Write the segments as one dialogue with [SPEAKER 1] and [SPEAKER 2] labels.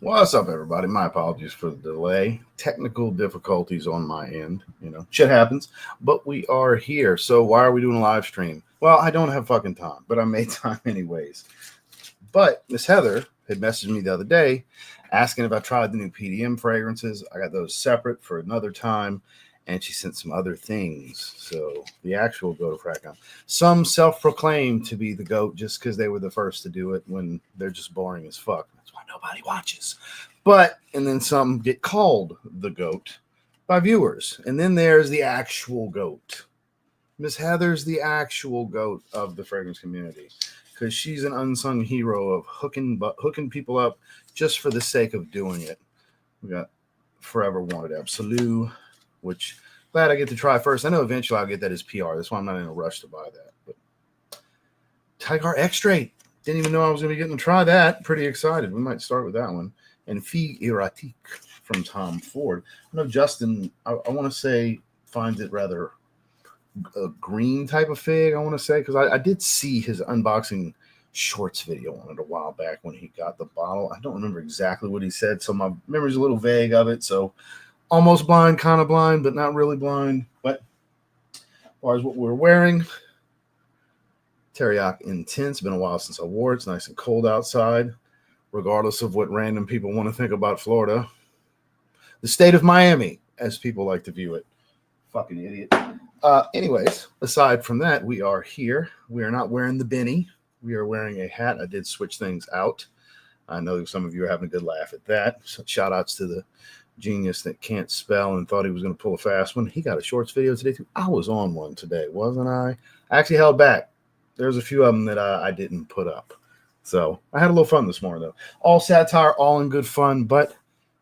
[SPEAKER 1] What's up, everybody? My apologies for the delay. Technical difficulties on my end. Shit happens. But we are here. So why are we doing a live stream? Well, I don't have fucking time, but I made time anyways. But Miss Heather had messaged me the other day asking if I tried the new PDM fragrances. I got those separate for another time. And she sent some other things. So the actual goat fragrances. Some self-proclaimed to be the goat just because they were the first to do it when they're just boring as fuck. That's why nobody watches. And then some get called the goat by viewers. And then there's the actual goat. Miss Heather's the actual goat of the fragrance community because she's an unsung hero of hooking people up just for the sake of doing it. We got Forever Wanted Absolu, which glad I get to try first. I know eventually I'll get that as PR. That's why I'm not in a rush to buy that. But Tygar EXTRAIT. Didn't even know I was going to be getting to try that. Pretty excited. We might start with that one. And Figue Ratique from Tom Ford. I know Justin, I want to say, finds it rather a green type of fig, I want to say, because I did see his unboxing shorts video on it a while back when he got the bottle. I don't remember exactly what he said, so my memory's a little vague of it. So almost blind, kind of blind, but not really blind. But as far as what we're wearing, Teriyaki Intense. Been a while since I wore it. It's nice and cold outside, regardless of what random people want to think about Florida. The state of Miami, as people like to view it. Fucking idiot. Anyways, aside from that, we are here. We are not wearing the Benny. We are wearing a hat. I did switch things out. I know some of you are having a good laugh at that. So shout outs to the genius that can't spell and thought he was going to pull a fast one. He got a shorts video today too. I was on one today, wasn't I? I actually held back. There's a few of them that I didn't put up. So I had a little fun this morning, though. All satire, all in good fun, but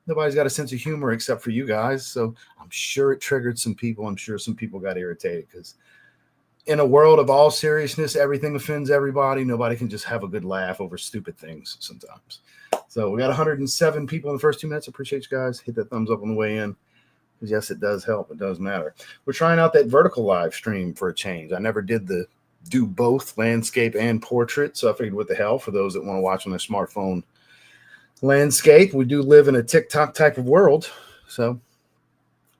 [SPEAKER 1] nobody's got a sense of humor except for you guys. So I'm sure it triggered some people. I'm sure some people got irritated because in a world of all seriousness, everything offends everybody. Nobody can just have a good laugh over stupid things sometimes. So we got 107 people in the first 2 minutes. Appreciate you guys. Hit that thumbs up on the way in. Because yes, it does help. It does matter. We're trying out that vertical live stream for a change. I never did do both landscape and portrait. So I figured what the hell for those that want to watch on their smartphone landscape. We do live in a TikTok type of world. So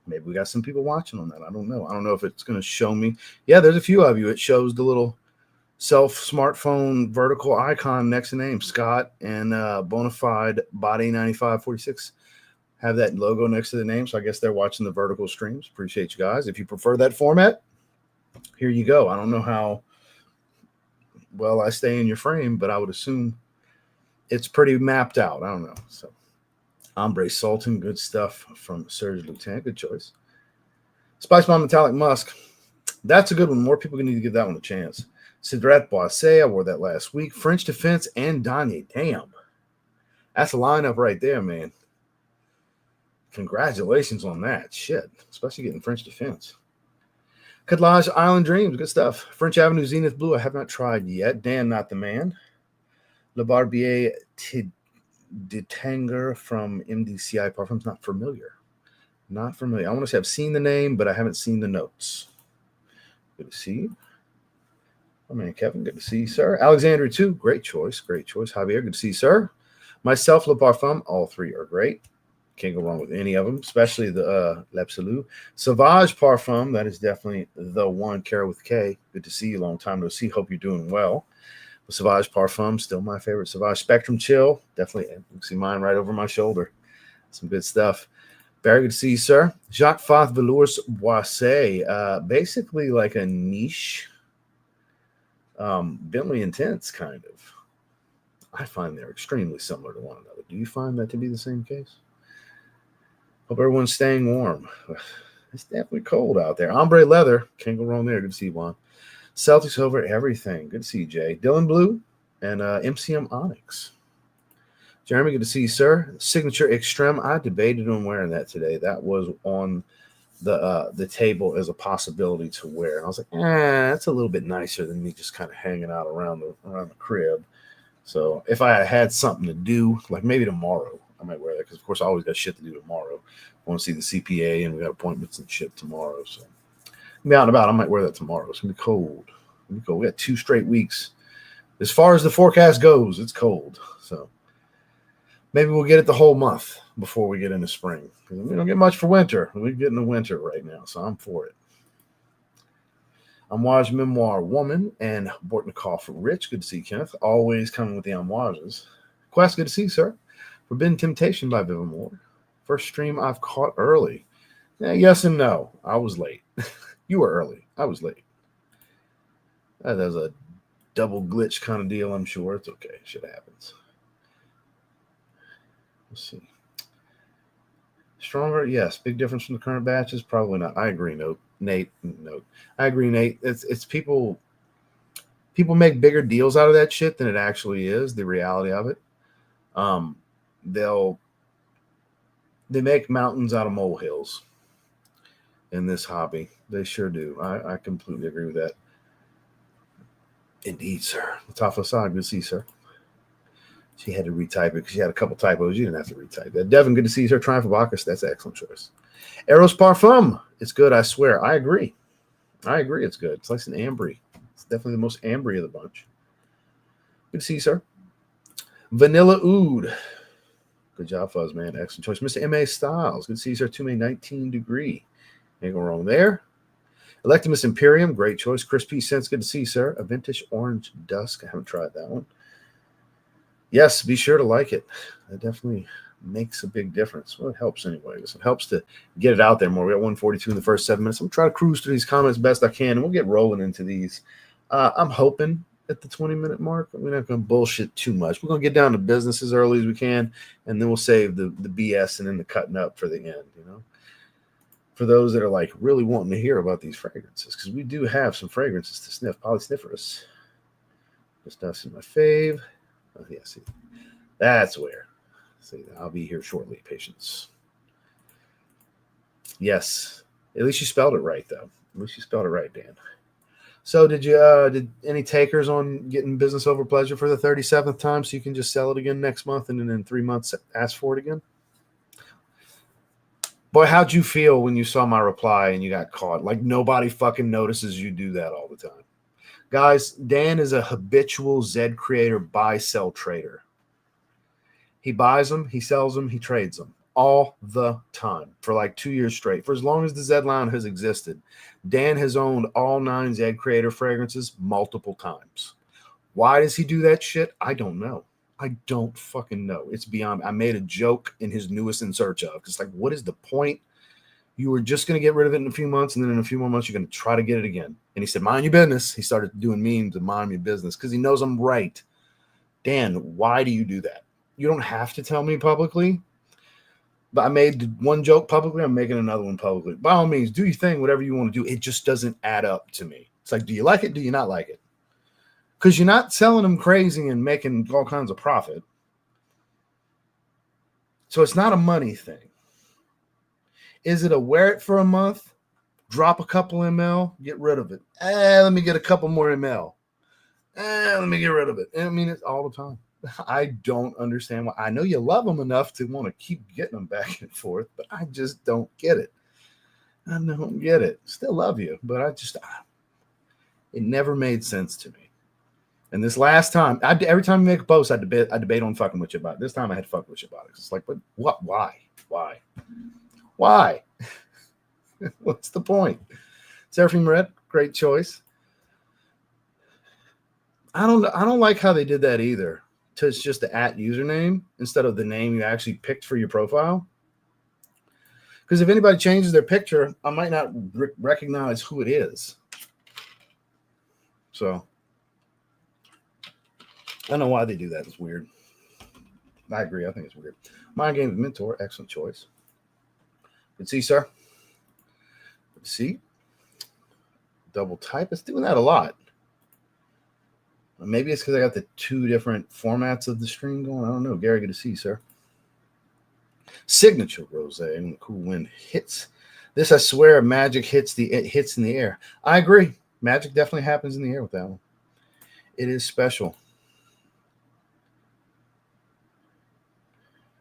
[SPEAKER 1] maybe we got some people watching on that. I don't know. I don't know if it's going to show me. Yeah, there's a few of you. It shows the little smartphone vertical icon next to name. Scott and Bonafide Body 9546 have that logo next to the name. So I guess they're watching the vertical streams. Appreciate you guys. If you prefer that format, here you go. I don't know how well I stay in your frame, but I would assume it's pretty mapped out. I don't know. So Ombre Sultan, good stuff from Serge Lieutenant. Good choice. Spice Bomb Metallic Musk. That's a good one. More people need to give that one a chance. Cidret Boissé, I wore that last week. French Defense and Danye. Damn. That's a lineup right there, man. Congratulations on that. Shit. Especially getting French Defense. Cadlage Island Dreams. Good stuff. French Avenue Zenith Blue. I have not tried yet. Dan, not the man. Le Barbier de Tanger from MDCI Parfums. Not familiar. Not familiar. I want to say I've seen the name, but I haven't seen the notes. Good to see you. Oh, man, Kevin, good to see you, sir. Alexandria, too. Great choice. Great choice. Javier, good to see you, sir. Myself, Le Parfum. All three are great. Can't go wrong with any of them, especially the L'Absolu. Sauvage Parfum. That is definitely the one. Kara with K. Good to see you. Long time no see. Hope you're doing well. Sauvage Parfum, still my favorite. Sauvage Spectrum Chill, definitely. You can see mine right over my shoulder. Some good stuff. Very good to see you, sir. Jacques Fath Velours Boissé, basically like a niche Bentley Intense, kind of. I find they're extremely similar to one another. Do you find that to be the same case? Hope everyone's staying warm. It's definitely cold out there. Ombre Leather, can't go wrong there. Good to see you, Juan. Celtics over everything. Good to see you, Jay. Dylan Blue and MCM Onyx. Jeremy, good to see you, sir. Signature Extreme. I debated on wearing that today. That was on the table as a possibility to wear. And I was like, that's a little bit nicer than me just kind of hanging out around the crib. So if I had something to do, like maybe tomorrow, I might wear that because, of course, I always got shit to do tomorrow. I want to see the CPA, and we got appointments and shit tomorrow. So be out and about. I might wear that tomorrow. It's going to be cold. We got 2 straight weeks. As far as the forecast goes, it's cold. So Maybe we'll get it the whole month before we get into spring. We don't get much for winter. We're getting the winter right now, so I'm for it. Amouage Memoir Woman and Bortnikov Rich. Good to see you, Kenneth. Always coming with the Amouages. Quest, good to see you, sir. Forbidden Temptation by Bvlgari. First stream I've caught early. Yeah, yes and no. I was late. You were early. I was late. That was a double glitch kind of deal, I'm sure. It's okay. Shit happens. Let's see. Stronger? Yes. Big difference from the current batches? Probably not. I agree, Nate. I agree, Nate. It's people make bigger deals out of that shit than it actually is, the reality of it. They make mountains out of molehills in this hobby. They sure do. I completely agree with that. Indeed, sir. Latafa Assad, good to see you, sir. She had to retype it because she had a couple typos. You didn't have to retype that. Devin, good to see you, sir. Triumph of Bacchus. That's an excellent choice. Eros Parfum. It's good, I swear. I agree. It's good. It's nice and ambery. It's definitely the most ambery of the bunch. Good to see you, sir. Vanilla Oud. Good job, Fuzz, man. Excellent choice. Mr. M.A. Styles. Good to see you, sir. 2-May 19°. Ain't go wrong there. Electimus Imperium. Great choice. Chris P. Sense. Good to see you, sir. A Vintage Orange Dusk. I haven't tried that one. Yes, be sure to like it. It definitely makes a big difference. Well, it helps anyways. It helps to get it out there more. We got 142 in the first 7 minutes. I'm trying to cruise through these comments best I can, and we'll get rolling into these. I'm hoping at the 20-minute mark, we're not going to bullshit too much. We're going to get down to business as early as we can, and then we'll save the BS and then the cutting up for the end, you know? For those that are like really wanting to hear about these fragrances, because we do have some fragrances to sniff. Polysnifferous. This stuff's in my fave. Oh, yeah, see. That's where. See, I'll be here shortly. Patience. Yes. At least you spelled it right, though. At least you spelled it right, Dan. So did any takers on getting business over pleasure for the 37th time so you can just sell it again next month and then in 3 months ask for it again? Boy, how'd you feel when you saw my reply and you got caught? Like nobody fucking notices you do that all the time. Guys, Dan is a habitual Zed creator, buy, sell trader. He buys them, he sells them, he trades them all the time for like 2 years straight. For as long as the Zed line has existed, Dan has owned all 9 Zed creator fragrances multiple times. Why does he do that shit? I don't know. I don't fucking know. It's beyond. I made a joke in his newest In Search Of. It's like, what is the point? You were just going to get rid of it in a few months, and then in a few more months, you're going to try to get it again. And he said, mind your business. He started doing memes of mind your business because he knows I'm right. Dan, why do you do that? You don't have to tell me publicly, but I made one joke publicly. I'm making another one publicly. By all means, do your thing, whatever you want to do. It just doesn't add up to me. It's like, do you like it? Do you not like it? Because you're not selling them crazy and making all kinds of profit. So it's not a money thing. Is it a wear it for a month, drop a couple ml, get rid of it? Let me get a couple more ml. Let me get rid of it. And I mean, it's all the time. I don't understand why. I know you love them enough to want to keep getting them back and forth, but I just don't get it. I don't get it. Still love you, but it never made sense to me. And this last time, every time you make a post, I debate on fucking with you about it. This time I had to fuck with you about it. It's like, but what? Why? What's the point? Seraphim Red, great choice. I don't like how they did that either. It's just the @ username instead of the name you actually picked for your profile. Because if anybody changes their picture, I might not recognize who it is. So I don't know why they do that. It's weird. I agree. I think it's weird. Mind Games Mentor, excellent choice. Good to see, sir. Good to see. Double type. It's doing that a lot. Maybe it's because I got the 2 different formats of the stream going. I don't know. Gary, good to see you, sir. Signature Rose and Cool Wind hits. This, I swear, magic hits in the air. I agree. Magic definitely happens in the air with that one. It is special.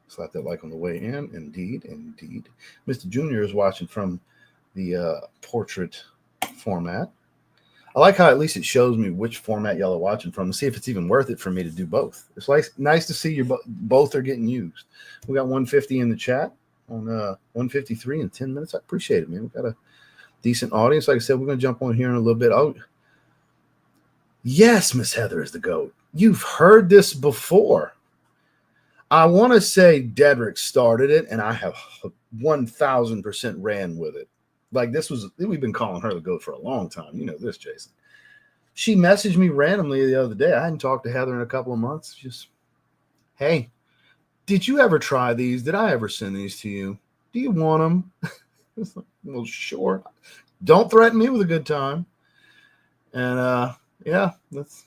[SPEAKER 1] Slap that like on the way in. Indeed. Mr. Junior is watching from the portrait format. I like how at least it shows me which format y'all are watching from to see if it's even worth it for me to do both. It's like nice to see you both are getting used. We got 150 in the chat on 153 in 10 minutes. I appreciate it, man. We got a decent audience. Like I said, we're going to jump on here in a little bit. Oh, yes, Miss Heather is the GOAT. You've heard this before. I want to say Dedrick started it, and I have 1,000% ran with it. Like we've been calling her the GOAT for a long time. You know this, Jason. She messaged me randomly the other day. I hadn't talked to Heather in a couple of months. Just, hey, did you ever try these? Did I ever send these to you? Do you want them? Well, sure. Don't threaten me with a good time. And yeah, that's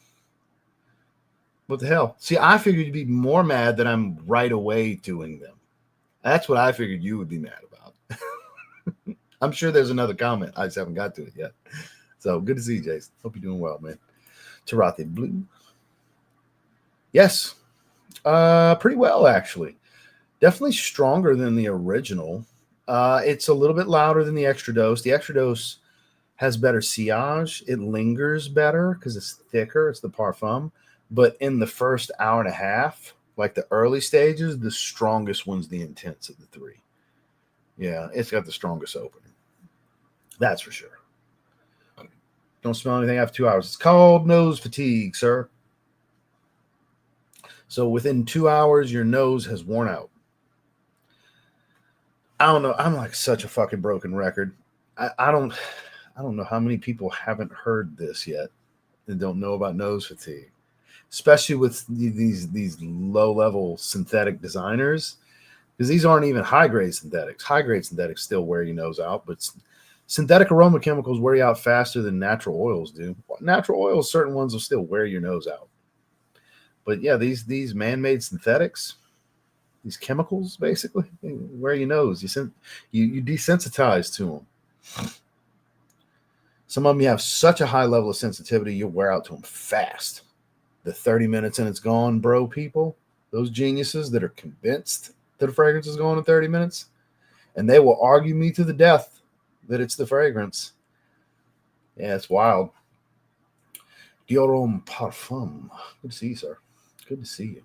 [SPEAKER 1] what the hell. See, I figured you'd be more mad that I'm right away doing them. That's what I figured you would be mad about. I'm sure there's another comment. I just haven't got to it yet. So good to see you, Jason. Hope you're doing well, man. Ratique Blue. Yes. Pretty well, actually. Definitely stronger than the original. It's a little bit louder than the extra dose. The extra dose has better sillage. It lingers better because it's thicker. It's the parfum. But in the first hour and a half, like the early stages, the strongest one's the intense of the three. Yeah, it's got the strongest opening. That's for sure. Don't smell anything after 2 hours. It's called nose fatigue, sir. So within 2 hours, your nose has worn out. I don't know. I'm like such a fucking broken record. I don't know how many people haven't heard this yet and don't know about nose fatigue, especially with these low-level synthetic designers, because these aren't even high-grade synthetics. High-grade synthetics still wear your nose out, but synthetic aroma chemicals wear you out faster than natural oils do. Natural oils, certain ones will still wear your nose out. But yeah, these man-made synthetics, these chemicals, basically, they wear your nose. You desensitize to them. Some of them you have such a high level of sensitivity, you'll wear out to them fast. The 30 minutes and it's gone, bro, people. Those geniuses that are convinced that a fragrance is gone in 30 minutes, and they will argue me to the death that it's the fragrance. Yeah, it's wild. Deodorant Parfum. Good to see you, sir. Good to see you.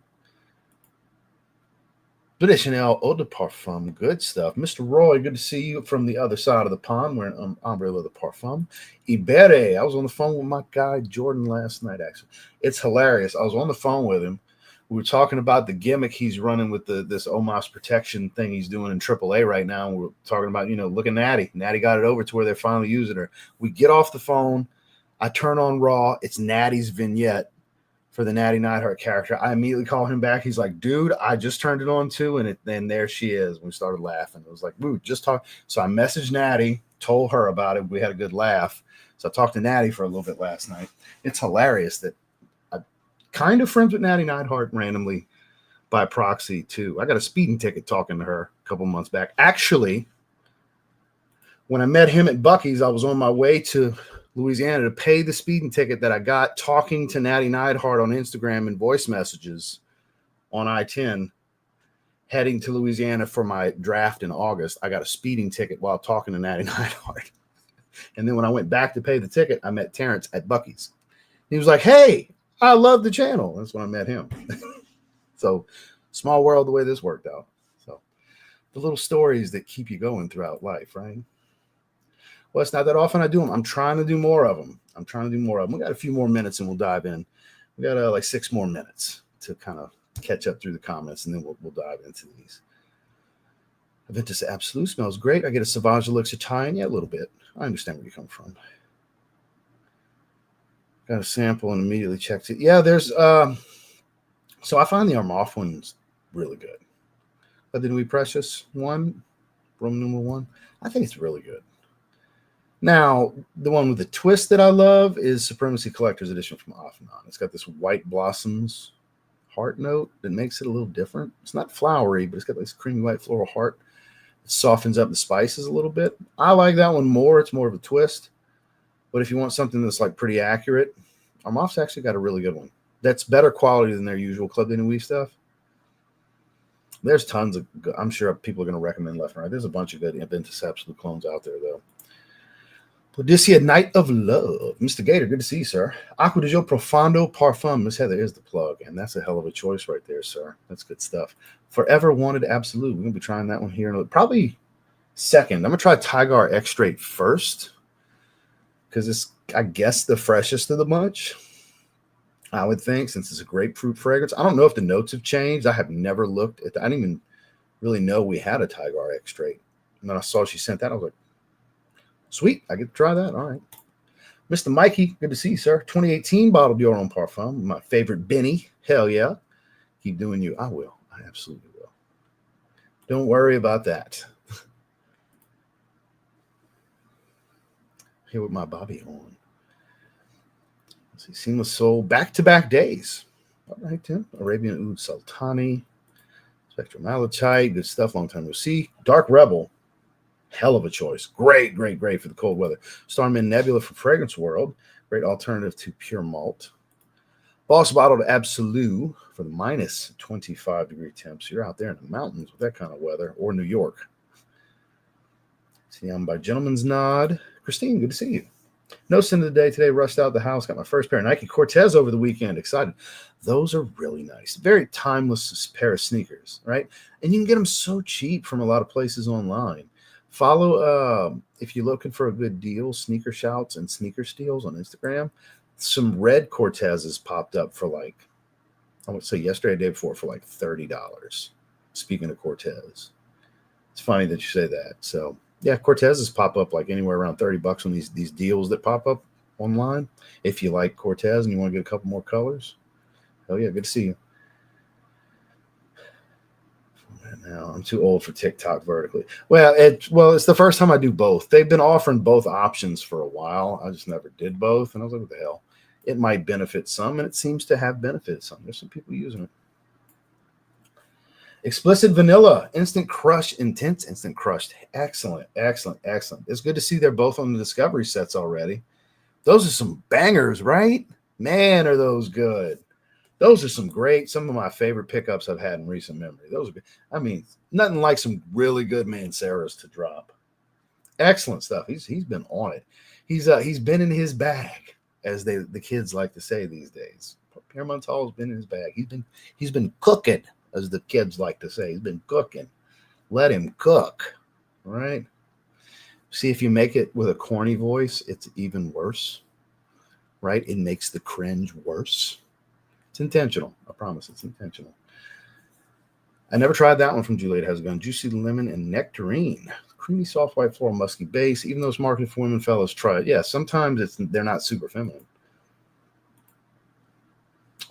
[SPEAKER 1] Traditionnel Eau de Parfum. Good stuff. Mr. Roy, good to see you from the other side of the pond wearing Ombre de Parfum. Ibere. I was on the phone with my guy Jordan last night, actually. It's hilarious. I was on the phone with him. We were talking about the gimmick he's running with this OMOS protection thing he's doing in AAA right now. And we're talking about, look at Natty. Natty got it over to where they're finally using her. We get off the phone. I turn on Raw. It's Natty's vignette for the Natty Neidhart character. I immediately call him back. He's like, dude, I just turned it on too. And then there she is. We started laughing. It was like, dude, just talk. So I messaged Natty, told her about it. We had a good laugh. So I talked to Natty for a little bit last night. It's hilarious that I'm kind of friends with Natty Neidhart randomly by proxy too. I got a speeding ticket talking to her a couple months back. Actually, when I met him at Buc-ee's, I was on my way to Louisiana to pay the speeding ticket that I got talking to Natty Neidhart on Instagram and voice messages on I-10 heading to Louisiana for my draft in August. I got a speeding ticket while talking to Natty Neidhart. And then when I went back to pay the ticket, I met Terrence at Buc-ee's. He was like, hey, I love the channel. That's when I met him. So small world the way this worked out. So the little stories that keep you going throughout life, right? Well, it's not that often I do them. I'm trying to do more of them. We got a few more minutes and we'll dive in. We got like 6 more minutes to kind of catch up through the comments, and then we'll dive into these. Aventus Absolu smells great. I get a Sauvage Elixir tie-in. Yeah, a little bit. I understand where you come from. Got a sample and immediately checked it. Yeah, there's so I find the Armoff one's really good. But then we Precious one, Roman numeral 1. I think it's really good. Now, the one with the twist that I love is Supremacy Collector's Edition from Off and On. It's got this white blossoms heart note that makes it a little different. It's not flowery, but it's got this creamy white floral heart. It softens up the spices a little bit. I like that one more. It's more of a twist. But if you want something that's like pretty accurate, Armoff's actually got a really good one. That's better quality than their usual Club de Nuit stuff. There's tons of I'm sure people are going to recommend left and right. There's a bunch of good Aventus Absolu clones out there, though. Odysseia, Night of Love. Mr. Gator, good to see you, sir. Aqua de Gio Profondo Parfum. Miss Heather is the plug, and that's a hell of a choice right there, sir. That's good stuff. Forever Wanted Absolu. We're going to be trying that one here. Probably second. I'm going to try Tygar EXTRAIT first because it's, I guess, the freshest of the bunch, I would think, since it's a grapefruit fragrance. I don't know if the notes have changed. I have never looked at that. I didn't even really know we had a Tygar EXTRAIT. And then I saw she sent that. I was like, sweet, I get to try that. All right. Mr. Mikey, good to see you, sir. 2018 bottle of your own parfum. My favorite Benny. Hell yeah. Keep doing you. I will. I absolutely will. Don't worry about that. Here with my Bobby on. Let's see. Seamless Soul. Back-to-back days. All right, Tim. Arabian Oud Sultani. Spectrum Malachite. Good stuff. Long time no see. Dark Rebel. Hell of a choice. Great, great, great for the cold weather. Starman Nebula from Fragrance World. Great alternative to pure malt. Boss bottled Absolu for the minus 25 degree temps. You're out there in the mountains with that kind of weather, or New York. See, I'm by Gentleman's Nod. Christine, good to see you. No sin of the day today. Rushed out the house. Got my first pair of Nike Cortez over the weekend. Excited. Those are really nice. Very timeless pair of sneakers, right? And you can get them so cheap from a lot of places online. Follow, if you're looking for a good deal, Sneaker Shouts and Sneaker Steals on Instagram. Some red Cortezes popped up for like, I would say yesterday, day before, for like $30. Speaking of Cortez, it's funny that you say that. So yeah, Cortezes pop up like anywhere around $30 on these deals that pop up online. If you like Cortez and you want to get a couple more colors, hell yeah, good to see you. Now I'm too old for TikTok vertically. Well, it's the first time I do both. They've been offering both options for a while. I just never did both, and I was like, what the hell? It might benefit some, and it seems to have benefited some. There's some people using it. Explicit Vanilla, Instant Crush, Intense Instant Crush. Excellent, excellent, excellent. It's good to see they're both on the Discovery sets already. Those are some bangers, right? Man, are those good. Those are some of my favorite pickups I've had in recent memory. Those are good. I mean, nothing like some really good Manceras to drop. Excellent stuff. He's been on it. He's been in his bag, as the kids like to say these days. Pierre Montal's been in his bag. He's been cooking, as the kids like to say. He's been cooking. Let him cook. All right. See, if you make it with a corny voice, it's even worse. Right? It makes the cringe worse. It's intentional. I promise it's intentional. I never tried that one from Juliet Has a Gun. Juicy Lemon and Nectarine. Creamy, soft, white floral, musky base. Even though it's marketed for women, fellas, try it. Yeah, sometimes they're not super feminine.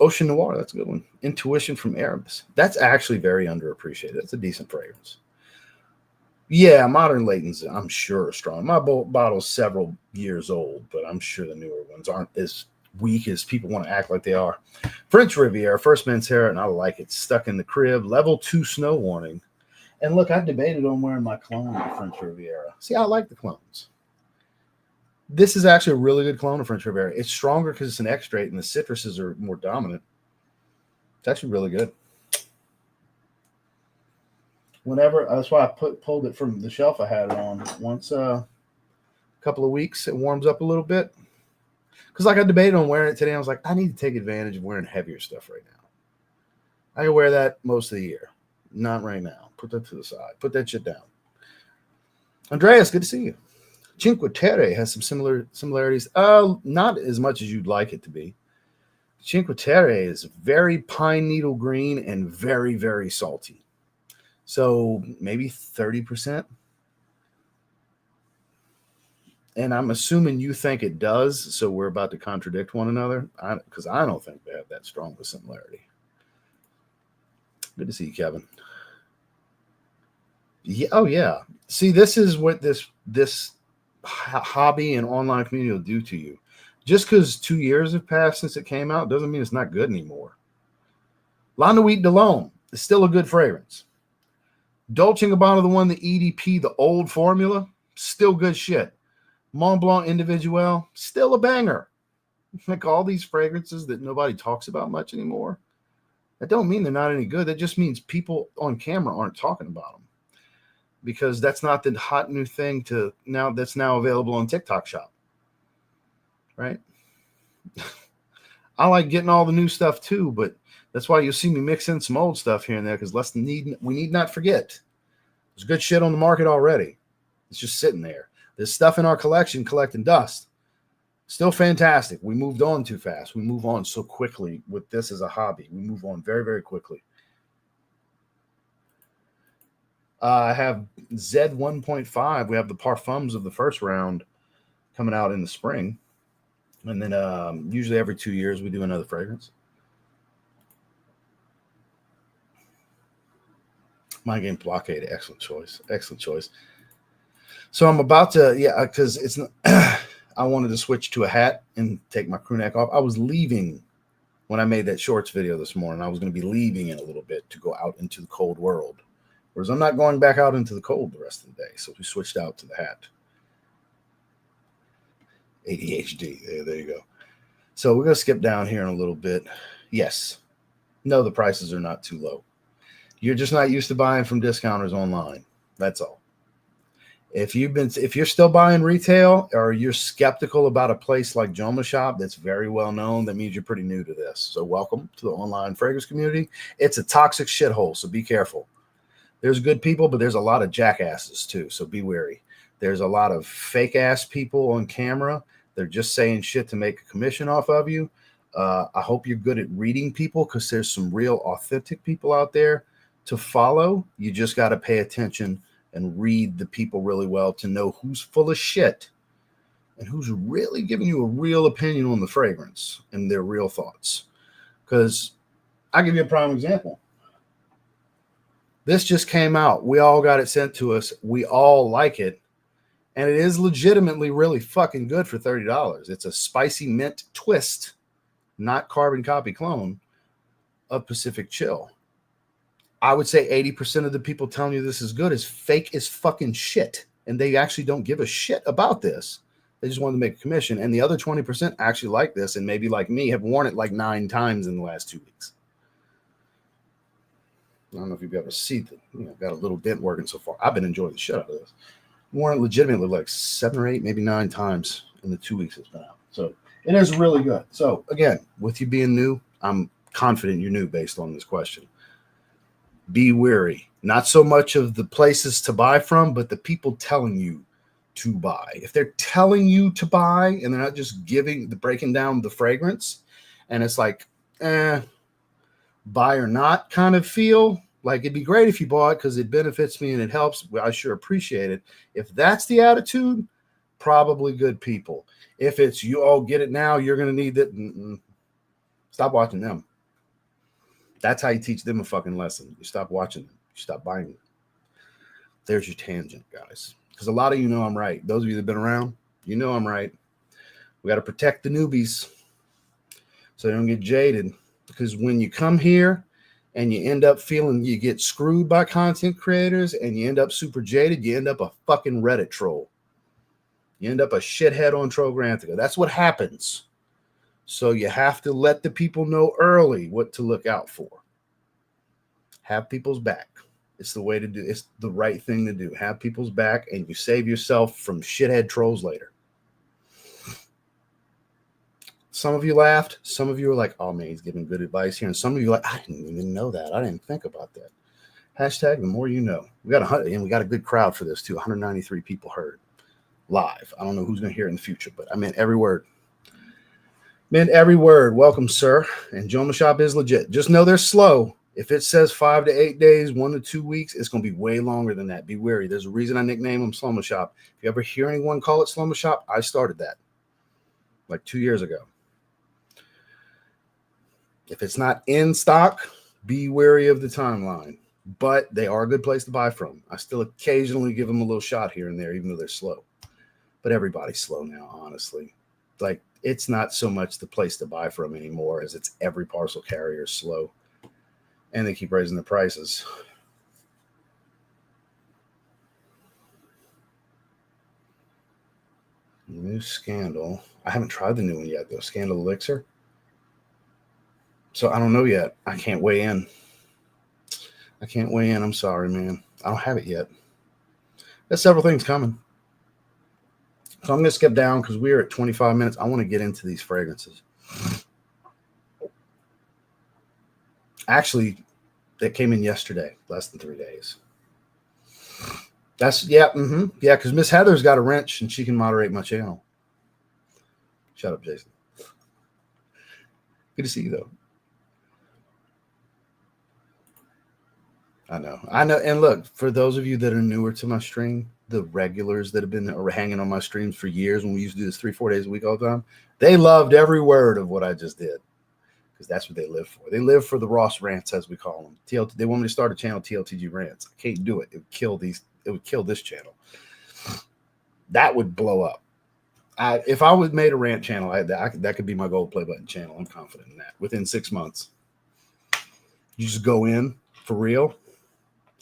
[SPEAKER 1] Ocean Noir, that's a good one. Intuition from Arabs. That's actually very underappreciated. That's a decent fragrance. Yeah, Modern Layton's, I'm sure, are strong. My bottle's several years old, but I'm sure the newer ones aren't as weak as people want to act like they are. French Riviera, first men's hair, and I like it. Stuck in the crib, level 2 snow warning. And look, I debated on wearing my clone of French Riviera. See, I like the clones. This is actually a really good clone of French Riviera. It's stronger because it's an extrait and the citruses are more dominant. It's actually really good. That's why I pulled it from the shelf I had it on. Once a couple of weeks, it warms up a little bit. Because like I debated on wearing it today, I was like, I need to take advantage of wearing heavier stuff right now. I can wear that most of the year. Not right now. Put that to the side. Put that shit down. Andreas, good to see you. Cinque Terre has some similarities. Not as much as you'd like it to be. Cinque Terre is very pine needle green and very, very salty. So maybe 30%. And I'm assuming you think it does, so we're about to contradict one another, because I don't think they have that strong of a similarity. Good to see you, Kevin. Yeah, oh, yeah. See, this is what this hobby and online community will do to you. Just because 2 years have passed since it came out doesn't mean it's not good anymore. La Nuit de l'Homme is still a good fragrance. Dolce & Gabbana, the one, the EDP, the old formula, still good shit. Mont Blanc Individuel, still a banger. Like all these fragrances that nobody talks about much anymore, that don't mean they're not any good. That just means people on camera aren't talking about them, because that's not the hot new thing that's now available on TikTok Shop. right? I like getting all the new stuff too, but that's why you'll see me mix in some old stuff here and there, because we need not forget. There's good shit on the market already. It's just sitting there. There's stuff in our collection collecting dust. Still fantastic. We moved on too fast. We move on so quickly with this as a hobby. We move on very, very quickly. I have Z1.5. We have the parfums of the first round coming out in the spring. And then usually every 2 years we do another fragrance. My game Blockade, excellent choice. Excellent choice. So I'm about to, because it's not, I wanted to switch to a hat and take my crew neck off. I was leaving when I made that shorts video this morning. I was going to be leaving in a little bit to go out into the cold world. Whereas I'm not going back out into the cold the rest of the day. So we switched out to the hat. ADHD. There you go. So we're going to skip down here in a little bit. Yes. No, the prices are not too low. You're just not used to buying from discounters online. That's all. If you're still buying retail, or you're skeptical about a place like Joma Shop that's very well known, that means you're pretty new to this. So welcome to the online fragrance community. It's a toxic shithole, so be careful. There's good people, but there's a lot of jackasses too, so be wary. There's a lot of fake ass people on camera. They're just saying shit to make a commission off of you. I hope you're good at reading people, because there's some real authentic people out there to follow. You just got to pay attention and read the people really well to know who's full of shit and who's really giving you a real opinion on the fragrance and their real thoughts. Because I'll give you a prime example. This just came out. We all got it sent to us. We all like it. And it is legitimately really fucking good for $30. It's a spicy mint twist, not carbon copy clone, of Pacific Chill. I would say 80% of the people telling you this is good is fake as fucking shit. And they actually don't give a shit about this. They just wanted to make a commission. And the other 20% actually like this, and maybe like me have worn it like 9 times in the last 2 weeks. I don't know if you've ever seen it. Got a little dent working so far. I've been enjoying the shit out of this. Worn it legitimately like 7 or 8, maybe 9 times in the 2 weeks it's been out. So it is really good. So again, with you being new, I'm confident you're new based on this question. Be wary, not so much of the places to buy from, but the people telling you to buy. If they're telling you to buy and they're not just breaking down the fragrance, and it's like, buy or not kind of feel, like it'd be great if you bought because it benefits me and it helps. I sure appreciate it. If that's the attitude, probably good people. If it's get it now, you're going to need it. Stop watching them. That's how you teach them a fucking lesson. You stop watching them. You stop buying them. There's your tangent, guys. Because a lot of you know I'm right. Those of you that have been around, you know I'm right. We got to protect the newbies so they don't get jaded. Because when you come here and you end up feeling you get screwed by content creators and you end up super jaded, you end up a fucking Reddit troll. You end up a shithead on Trograntica. That's what happens. So you have to let the people know early what to look out for. Have people's back. It's the way to do. It's the right thing to do. Have people's back, and you save yourself from shithead trolls later. Some of you laughed. Some of you were like, "Oh man, he's giving good advice here." And some of you were like, "I didn't even know that. I didn't think about that." Hashtag the more you know. We got a good crowd for this too. 193 people heard live. I don't know who's going to hear it in the future, but I meant every word. Meant every word. Welcome, sir. And Joma Shop is legit. Just know they're slow. If it says 5 to 8 days, 1 to 2 weeks, it's going to be way longer than that. Be wary. There's a reason I nickname them Sloma Shop. If you ever hear anyone call it Sloma Shop, I started that like 2 years ago. If it's not in stock, be wary of the timeline. But they are a good place to buy from. I still occasionally give them a little shot here and there, even though they're slow. But everybody's slow now, honestly. Like, it's not so much the place to buy from anymore as it's every parcel carrier is slow. And they keep raising the prices. New Scandal. I haven't tried the new one yet, though. Scandal Elixir. So I don't know yet. I can't weigh in. I'm sorry, man. I don't have it yet. There's several things coming. So I'm going to skip down because we're at 25 minutes. I want to get into these fragrances. Actually, that came in yesterday, less than 3 days. That's, yeah, yeah, because Miss Heather's got a wrench and she can moderate my channel. Shut up, Jason. Good to see you, though. I know. And look, for those of you that are newer to my stream, the regulars that have been hanging on my streams for years when we used to do this 3-4 days a week all the time, they loved every word of what I just did because that's what they live for. They live for the Ross rants, as we call them. They want me to start a channel, TLTG rants. I can't do it. It would kill this channel. That would blow up. If I would made a rant channel, that could be my gold play button channel. I'm confident in that. Within 6 months, you just go in for real.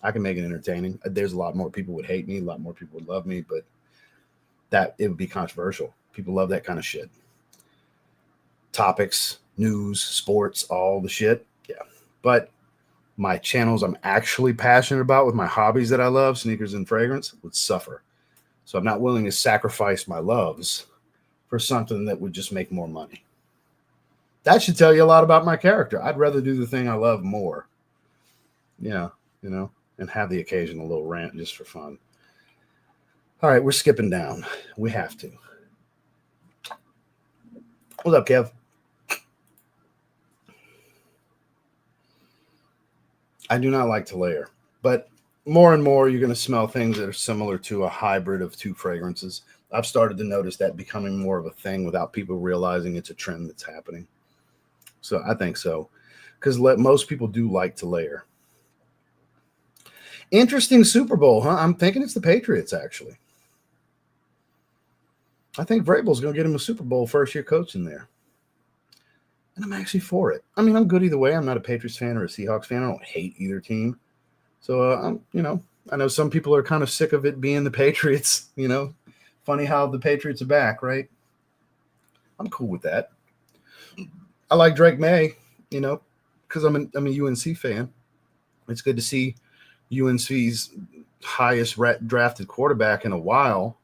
[SPEAKER 1] I can make it entertaining. There's a lot more people would hate me. A lot more people would love me, but it would be controversial. People love that kind of shit. Topics, news, sports, all the shit. Yeah. But my channels I'm actually passionate about with my hobbies that I love, sneakers and fragrance, would suffer. So I'm not willing to sacrifice my loves for something that would just make more money. That should tell you a lot about my character. I'd rather do the thing I love more. Yeah, and have the occasional little rant just for fun. All right, we're skipping down. We have to. What's up, Kev? I do not like to layer, but more and more you're going to smell things that are similar to a hybrid of two fragrances. I've started to notice that becoming more of a thing without people realizing it's a trend that's happening. So I think so, because most people do like to layer. Interesting Super Bowl, huh? I'm thinking it's the Patriots, actually. I think Vrabel's going to get him a Super Bowl first-year coach in there. And I'm actually for it. I mean, I'm good either way. I'm not a Patriots fan or a Seahawks fan. I don't hate either team. So, I know some people are kind of sick of it being the Patriots, Funny how the Patriots are back, right? I'm cool with that. I like Drake May, because I'm a UNC fan. It's good to see UNC's highest drafted quarterback in a while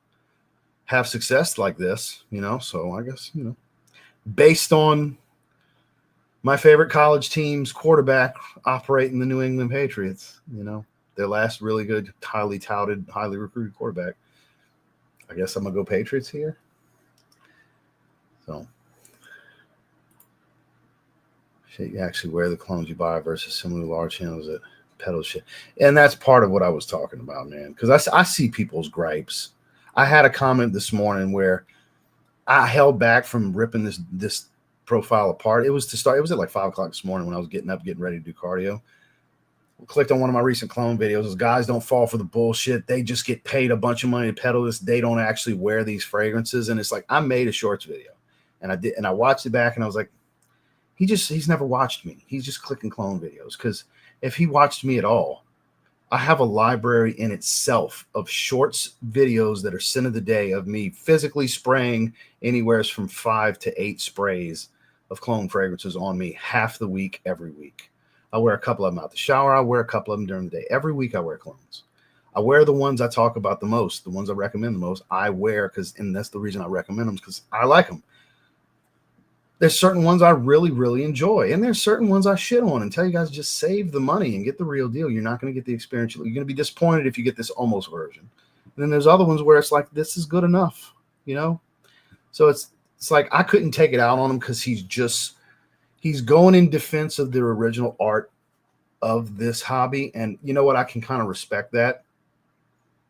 [SPEAKER 1] have success like this, So I guess, based on my favorite college team's quarterback operating the New England Patriots, their last really good, highly touted, highly recruited quarterback. I guess I'm going to go Patriots here. So, shit, you actually wear the clones you buy versus similar large channels that peddle shit. And that's part of what I was talking about, man, because I see people's gripes. I had a comment this morning where I held back from ripping this profile apart. It was at like 5 o'clock this morning when I was getting ready to do cardio. Clicked on one of my recent clone videos. Those guys don't fall for the bullshit. They just get paid a bunch of money to peddle this. They don't actually wear these fragrances. And it's like, I made a shorts video and I watched it back and I was like, he's never watched me. He's just clicking clone videos. Because if he watched me at all, I have a library in itself of shorts videos that are sin of the day of me physically spraying anywhere from 5 to 8 sprays of clone fragrances on me half the week, every week. I wear a couple of them out the shower. I wear a couple of them during the day. Every week I wear clones. I wear the ones I talk about the most, the ones I recommend the most. I wear and that's the reason I recommend them, because I like them. There's certain ones I really, really enjoy, and there's certain ones I shit on and tell you guys just save the money and get the real deal. You're not going to get the experience. You're going to be disappointed if you get this almost version. And then there's other ones where it's like, this is good enough, So it's like I couldn't take it out on him because he's going in defense of the original art of this hobby. And you know what? I can kind of respect that.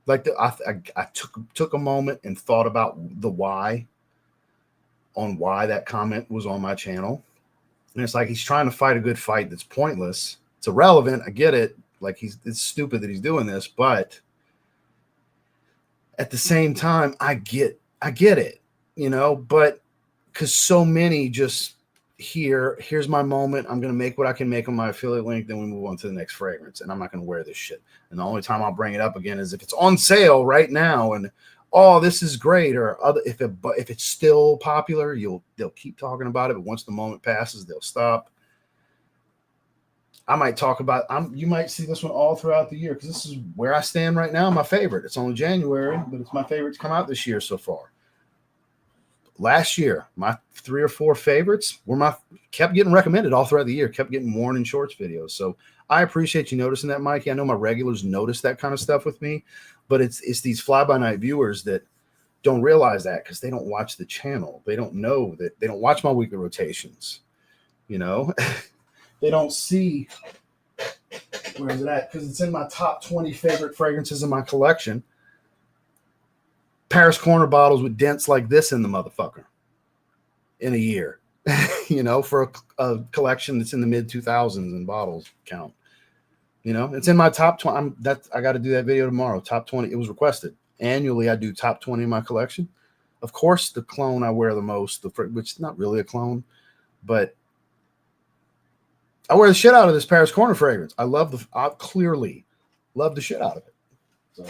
[SPEAKER 1] Like I took a moment and thought about the why that comment was on my channel. And it's like, he's trying to fight a good fight that's pointless. It's irrelevant. I get it. Like it's stupid that he's doing this, but at the same time, I get it, but because so many just here's my moment. I'm going to make what I can make on my affiliate link. Then we move on to the next fragrance, and I'm not going to wear this shit. And the only time I'll bring it up again is if it's on sale right now and, oh, this is great. Or if it's still popular, they'll keep talking about it. But once the moment passes, they'll stop. I might talk about, you might see this one all throughout the year, because this is where I stand right now. My favorite. It's only January, but it's my favorite to come out this year so far. last year, my 3 or 4 favorites were kept getting recommended all throughout the year, kept getting worn in shorts videos. So I appreciate you noticing that, Mikey. I know my regulars notice that kind of stuff with me, but it's these fly-by-night viewers that don't realize that because they don't watch the channel. They don't know that they don't watch my weekly rotations. You know, they don't see where is it at because it's in my top 20 favorite fragrances in my collection. Paris Corner bottles with dents like this in the motherfucker in a year, you know, for a collection that's in the mid 2000s in bottles count. You know, it's in my top 20. I got to do that video tomorrow. Top 20. It was requested. Annually, I do top 20 in my collection. Of course, the clone I wear the most, which is not really a clone, but I wear the shit out of this Paris Corner fragrance. I clearly love the shit out of it. So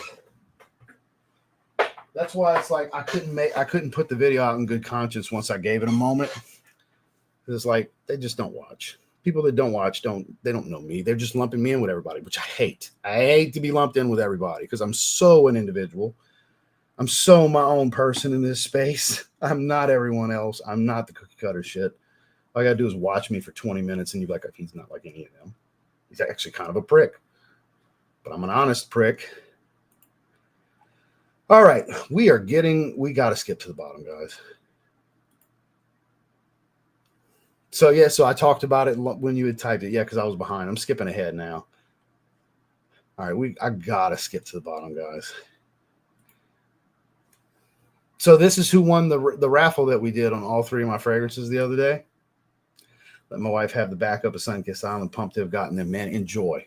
[SPEAKER 1] that's why it's like I couldn't put the video out in good conscience once I gave it a moment. It's like they just don't watch. People that don't watch don't know me. They're just lumping me in with everybody, which I hate. I hate to be lumped in with everybody because I'm so an individual. I'm so my own person in this space. I'm not everyone else. I'm not the cookie cutter shit. All I gotta do is watch me for 20 minutes and you're like, he's not like any of them. He's actually kind of a prick. But I'm an honest prick. All right, we got to skip to the bottom, guys. So, yeah, so I talked about it when you had typed it. Yeah, because I was behind. I'm skipping ahead now. All right, I got to skip to the bottom, guys. So this is who won the raffle that we did on all 3 of my fragrances the other day. Let my wife have the backup of Sunkissed Island. Pumped to have gotten them, man. Enjoy.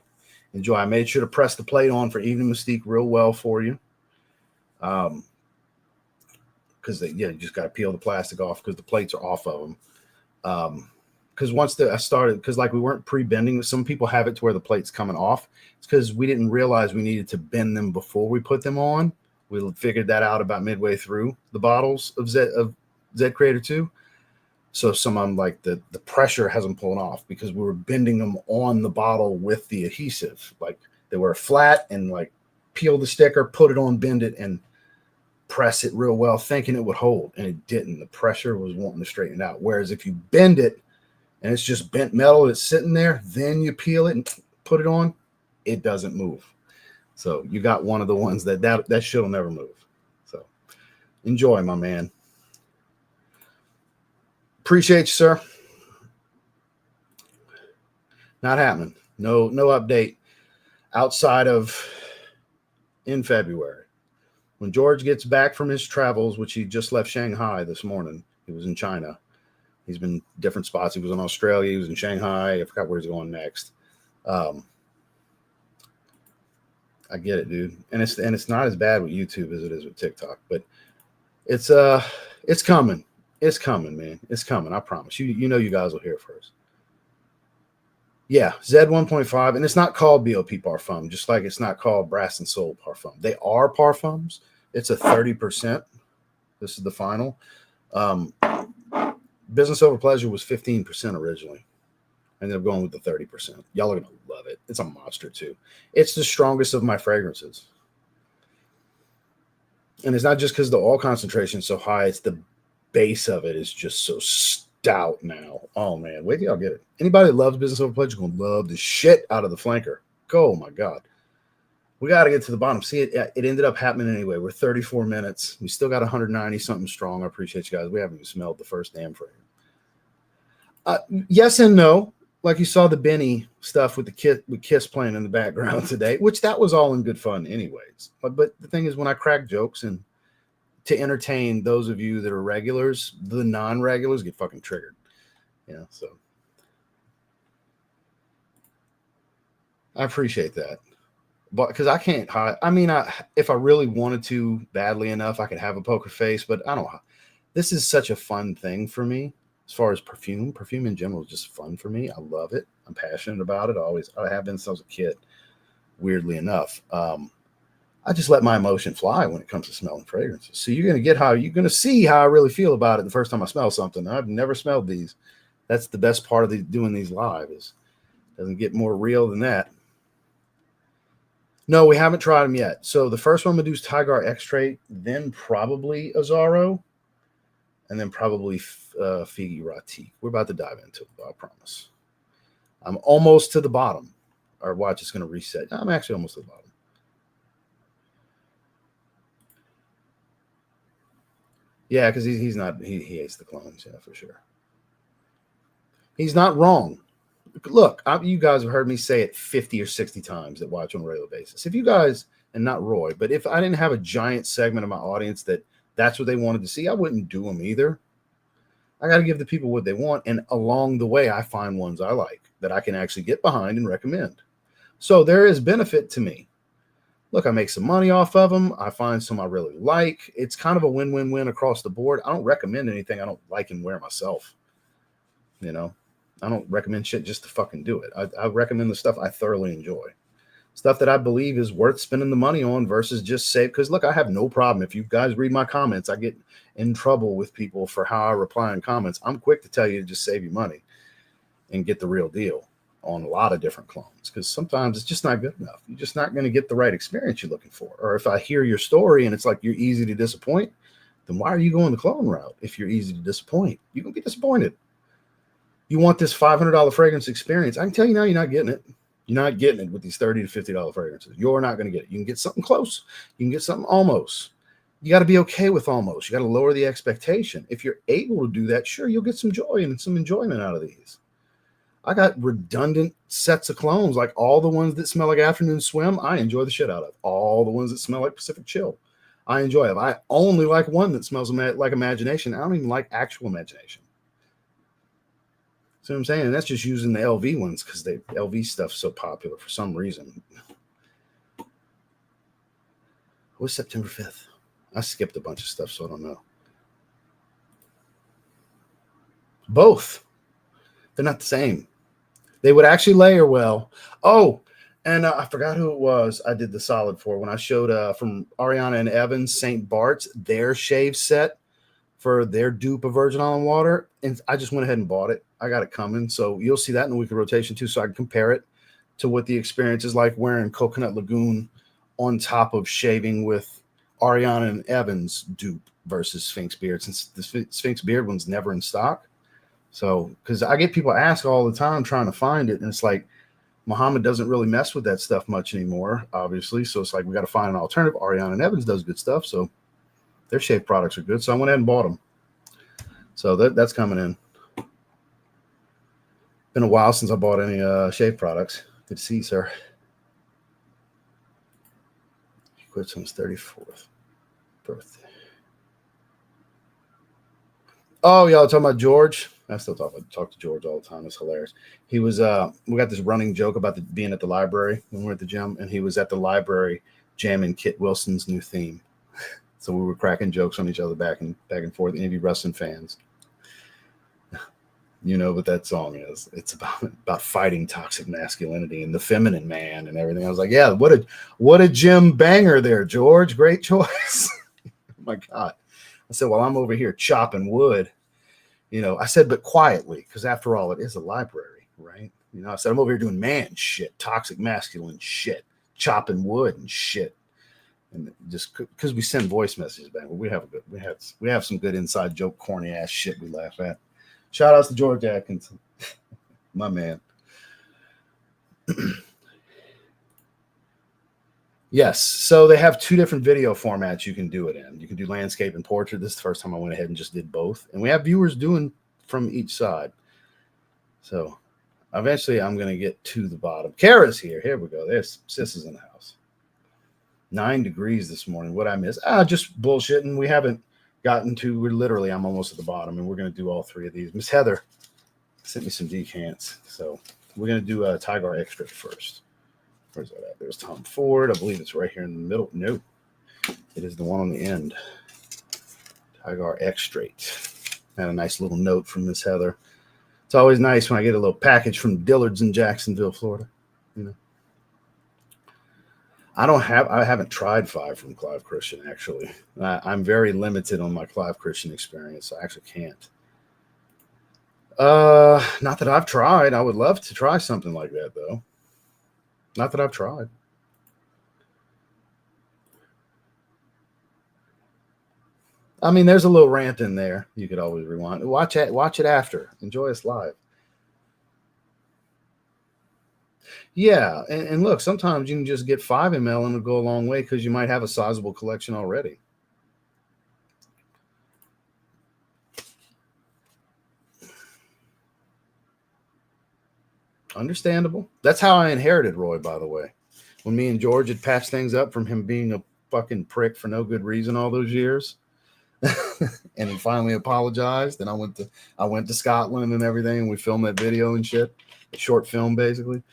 [SPEAKER 1] I made sure to press the plate on for Evening Mystique real well for you. Because you just got to peel the plastic off because the plates are off of them. Because once I started, because like we weren't pre-bending, some people have it to where the plate's coming off. It's because we didn't realize we needed to bend them before we put them on. We figured that out about midway through the bottles of Z Creator 2. So some of them, like the pressure hasn't pulled off because we were bending them on the bottle with the adhesive. Like they were flat and like peel the sticker, put it on, bend it, and press it real well, thinking it would hold, and it didn't. The pressure was wanting to straighten it out. Whereas if you bend it and it's just bent metal that's sitting there, then you peel it and put it on, it doesn't move. So you got one of the ones that shit will never move. So enjoy, my man. Appreciate you, sir. Not happening. No update outside of in February. When George gets back from his travels, which he just left Shanghai this morning, he was in China. He's been different spots. He was in Australia. He was in Shanghai. I forgot where he's going next. I get it, dude. And it's not as bad with YouTube as it is with TikTok, but it's coming. It's coming, man. It's coming. I promise. You know you guys will hear it first. Yeah, Z1.5, and it's not called BOP Parfum, just like it's not called Brass and Soul Parfum. They are parfums. It's a 30%. This is the final. Business Over Pleasure was 15% originally. I ended up going with the 30%. Y'all are going to love it. It's a monster, too. It's the strongest of my fragrances. And it's not just because the oil concentration is so high. It's the base of it is just so stout now. Oh, man. Wait till y'all get it. Anybody that loves Business Over Pledge is going to love the shit out of the flanker. Oh, my God. We got to get to the bottom. See, it ended up happening anyway. We're 34 minutes. We still got 190-something strong. I appreciate you guys. We haven't even smelled the first damn fragrance. Yes and no. Like you saw the Benny stuff with Kiss playing in the background today, which that was all in good fun anyways. But the thing is, when I crack jokes and to entertain those of you that are regulars, the non-regulars get fucking triggered. Yeah, so I appreciate that. But because I can't hide. I mean, if I really wanted to badly enough, I could have a poker face, but I don't. This is such a fun thing for me. As far as perfume in general is just fun for me. I love it. I'm passionate about it. I have been since I was a kid, weirdly enough. I just let my emotion fly when it comes to smelling fragrances. So you're going to see how I really feel about it the first time I smell something. I've never smelled these. That's the best part of doing these live is it doesn't get more real than that. No, we haven't tried them yet. So the first one I'm going to do is Tygar EXTRAIT, then probably Azzaro. and then probably Figgy Ratique. We're about to dive into it, though, I promise. I'm almost to the bottom. Our watch is going to reset. I'm actually almost to the bottom. Yeah, because he's not. He hates the clones. Yeah, for sure. He's not wrong. Look, you guys have heard me say it 50 or 60 times that watch on a regular basis. If you guys, and not Roy, but if I didn't have a giant segment of my audience that's what they wanted to see, I wouldn't do them either. I got to give the people what they want. And along the way, I find ones I like that I can actually get behind and recommend. So there is benefit to me. Look, I make some money off of them. I find some I really like. It's kind of a win-win-win across the board. I don't recommend anything I don't like and wear myself. You know, I don't recommend shit just to fucking do it. I recommend the stuff I thoroughly enjoy. Stuff that I believe is worth spending the money on versus just save. Because look, I have no problem. If you guys read my comments, I get in trouble with people for how I reply in comments. I'm quick to tell you to just save you money and get the real deal on a lot of different clones, because sometimes it's just not good enough. You're just not going to get the right experience you're looking for. Or if I hear your story and it's like you're easy to disappoint, then why are you going the clone route? If you're easy to disappoint, you're going to be disappointed. You want this $500 fragrance experience. I can tell you now, you're not getting it. You're not getting it with these $30 to $50 fragrances. You're not going to get it. You can get something close. You can get something almost. You got to be okay with almost. You got to lower the expectation. If you're able to do that, sure, you'll get some joy and some enjoyment out of these. I got redundant sets of clones, like all the ones that smell like Afternoon Swim, I enjoy the shit out of. All the ones that smell like Pacific Chill, I enjoy it. I only like one that smells like Imagination. I don't even like actual Imagination. See what I'm saying? And that's just using the LV ones because the LV stuff's so popular for some reason. What's September 5th? I skipped a bunch of stuff, so I don't know. Both. They're not the same. They would actually layer well. Oh, and I forgot who it was I did the solid for when I showed from Ariana and Evans, St. Bart's, their shave set for their dupe of Virgin Island Water. And I just went ahead and bought it. I got it coming. So you'll see that in the weekly rotation too, so I can compare it to what the experience is like wearing Coconut Lagoon on top of shaving with Ariana and Evans dupe versus Sphinx Beard, since the Sphinx Beard one's never in stock. So, because I get people ask all the time trying to find it, and it's like Muhammad doesn't really mess with that stuff much anymore, obviously. So it's like we got to find an alternative. Ariana and Evans does good stuff, so their shave products are good. So I went ahead and bought them. So that's coming in. Been a while since I bought any shave products. Good to see you, sir. He quits on his 34th birthday. Oh, y'all talking about George? I still talk to George all the time. It's hilarious. He was we got this running joke about being at the library when we were at the gym, and he was at the library jamming Kit Wilson's new theme. So we were cracking jokes on each other back and forth. Any of you wrestling fans, you know what that song is. It's about fighting toxic masculinity and the feminine man and everything. I was like, yeah, what a gym banger there, George. Great choice. Oh my God. I said, well, I'm over here chopping wood. You know, I said, but quietly, because after all, it is a library, right? You know, I said, I'm over here doing man shit, toxic masculine shit, chopping wood and shit. And just because we send voice messages back, we have some good inside joke, corny ass shit we laugh at. Shout outs to George Atkins, my man. Yes, so they have two different video formats you can do it in. You can do landscape and portrait. This is the first time I went ahead and just did both. And we have viewers doing from each side. So eventually I'm going to get to the bottom. Kara's here. Here we go. There's Sis is in the house. 9 degrees this morning. What I miss? Just bullshitting. We haven't gotten to, I'm almost at the bottom, and we're going to do all three of these. Miss Heather sent me some decants. So we're going to do a Tygar Extract first. Where's that at? There's Tom Ford. I believe it's right here in the middle. No, it is the one on the end. Tygar Extract. Had a nice little note from Miss Heather. It's always nice when I get a little package from Dillard's in Jacksonville, Florida. You know, I haven't tried 5 from Clive Christian, actually. I'm very limited on my Clive Christian experience. I actually can't. Not that I've tried. I would love to try something like that, though. Not that I've tried. I mean, there's a little rant in there. You could always rewind. Watch it after. Enjoy us live. Yeah, and look, sometimes you can just get 5 ml and it'll go a long way because you might have a sizable collection already. Understandable. That's how I inherited Roy, by the way. When me and George had patched things up from him being a fucking prick for no good reason all those years. And he finally apologized. And I went to Scotland and everything, and we filmed that video and shit. A short film, basically.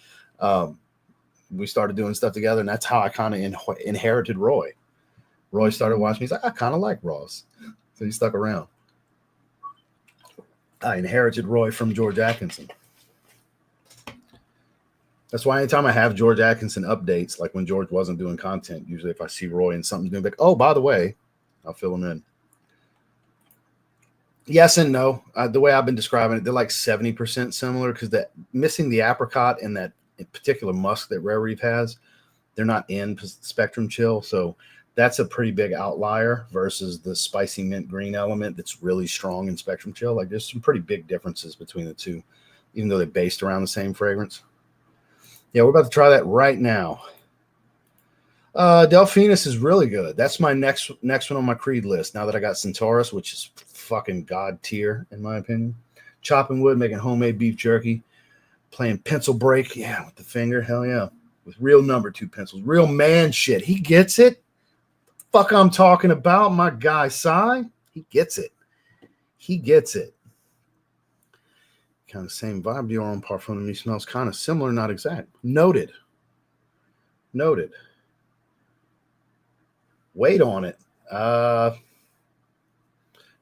[SPEAKER 1] We started doing stuff together, and that's how I kind of inherited Roy. Roy started watching me. He's like, I kind of like Ross. So he stuck around. I inherited Roy from George Atkinson. That's why anytime I have George Atkinson updates, like when George wasn't doing content, usually if I see Roy and something's new, like, oh, by the way, I'll fill him in. Yes and no. The way I've been describing it, they're like 70% similar because that missing the apricot and that particular musk that Rare Reef has, they're not in Spectrum Chill. So that's a pretty big outlier versus the spicy mint green element that's really strong in Spectrum Chill. Like there's some pretty big differences between the two, even though they're based around the same fragrance. Yeah, we're about to try that right now. Delphinus is really good. That's my next one on my Creed list. Now that I got Centaurus, which is fucking god tier in my opinion. Chopping wood, making homemade beef jerky, playing pencil break, yeah, with the finger, hell yeah, with real number 2 pencils, real man shit. He gets it. Fuck, I'm talking about my guy Cy. He gets it. He gets it. Kind of same vibe. Your own parfum to me smells kind of similar, not exact. Noted. Wait on it.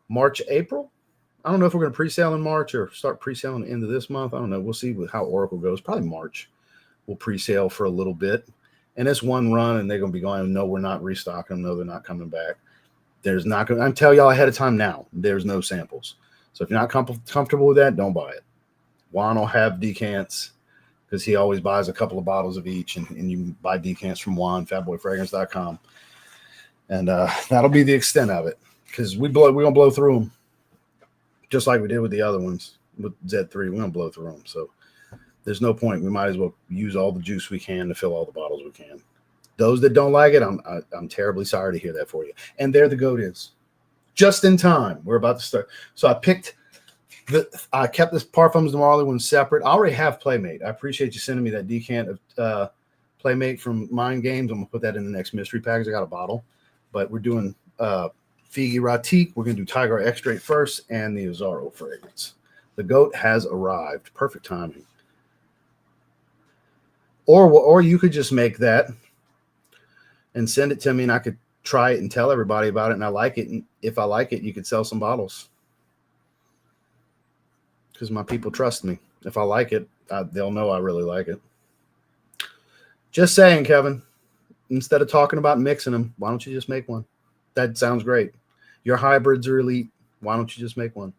[SPEAKER 1] March, April. I don't know if we're going to pre-sale in March or start pre-selling at the end of this month. I don't know. We'll see how Oracle goes. Probably March. We'll pre-sale for a little bit. And it's one run, and they're going to be going, no, we're not restocking them. No, they're not coming back. There's not going to, I'm telling y'all ahead of time now, there's no samples. So if you're not comfortable with that, don't buy it. Juan will have decants because he always buys a couple of bottles of each, and you can buy decants from Juan, fatboyfragrance.com. And that'll be the extent of it because we're going to blow through them just like we did with the other ones. With Z3, we're going to blow through them. So there's no point. We might as well use all the juice we can to fill all the bottles we can. Those that don't like it, I'm terribly sorry to hear that for you. And there the goat is. Just in time. We're about to start. So I kept this Parfums de Marley one separate. I already have Playmate. I appreciate you sending me that decant of Playmate from Mind Games. I'm going to put that in the next mystery package. I got a bottle. But we're doing Figgy Ratique. We're going to do Tygar EXTRAIT first and the Azzaro fragrance. The goat has arrived. Perfect timing. Or you could just make that and send it to me, and I could try it and tell everybody about it, and I like it. And if I like it, you could sell some bottles. Because my people trust me. If I like it, they'll know I really like it. Just saying, Kevin. Instead of talking about mixing them, why don't you just make one? That sounds great. Your hybrids are elite. Why don't you just make one?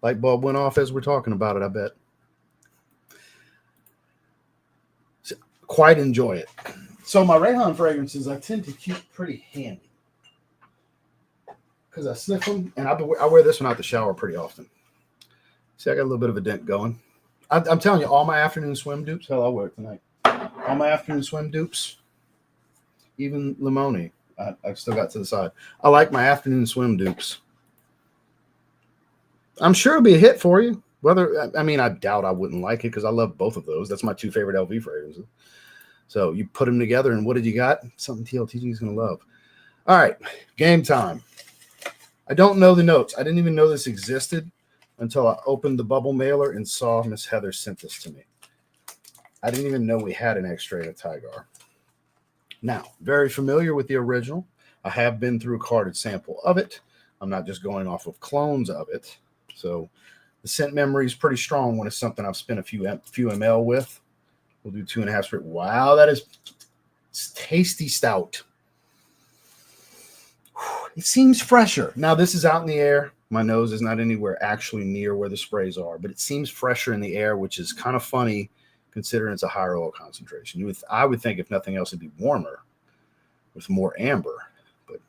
[SPEAKER 1] Light bulb went off as we're talking about it, I bet. So, quite enjoy it. So my Rayhan fragrances, I tend to keep pretty handy. Because I sniff them, and I wear this one out the shower pretty often. See, I got a little bit of a dent going. I'm telling you, all my afternoon swim dupes, hell, I'll wear it tonight. All my afternoon swim dupes, even Limoni, I've still got to the side. I like my afternoon swim dupes. I'm sure it'll be a hit for you. I doubt I wouldn't like it because I love both of those. That's my 2 favorite LV fragrances. So you put them together, and what did you got? Something TLTG is going to love. All right, game time. I don't know the notes. I didn't even know this existed until I opened the bubble mailer and saw Miss Heather sent this to me. I didn't even know we had an extrait of Tygar. Now, very familiar with the original. I have been through a carded sample of it. I'm not just going off of clones of it. So the scent memory is pretty strong when it's something I've spent a few ml with. We'll do 2.5 straight. Wow, that is tasty stout. It seems fresher. Now, this is out in the air. My nose is not anywhere actually near where the sprays are, but it seems fresher in the air, which is kind of funny considering it's a higher oil concentration. I would think, if nothing else, it'd be warmer with more amber. But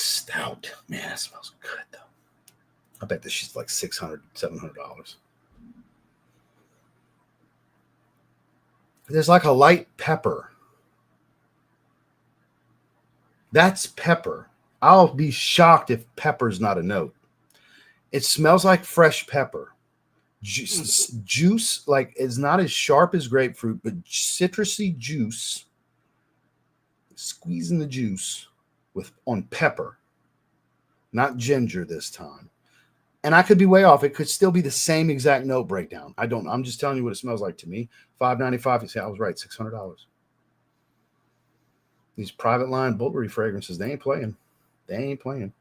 [SPEAKER 1] stout. Man, it smells good, though. I bet this shit's like $600, $700. There's like a light pepper. That's pepper. I'll be shocked if pepper's not a note. It smells like fresh pepper. Juice, like, it's not as sharp as grapefruit, but citrusy juice. Squeezing the juice on pepper, not ginger this time. And I could be way off. It could still be the same exact note breakdown. I don't know. I'm just telling you what it smells like to me. $5.95. You say I was right. $600. These private line Bvlgari fragrances, they ain't playing. They ain't playing.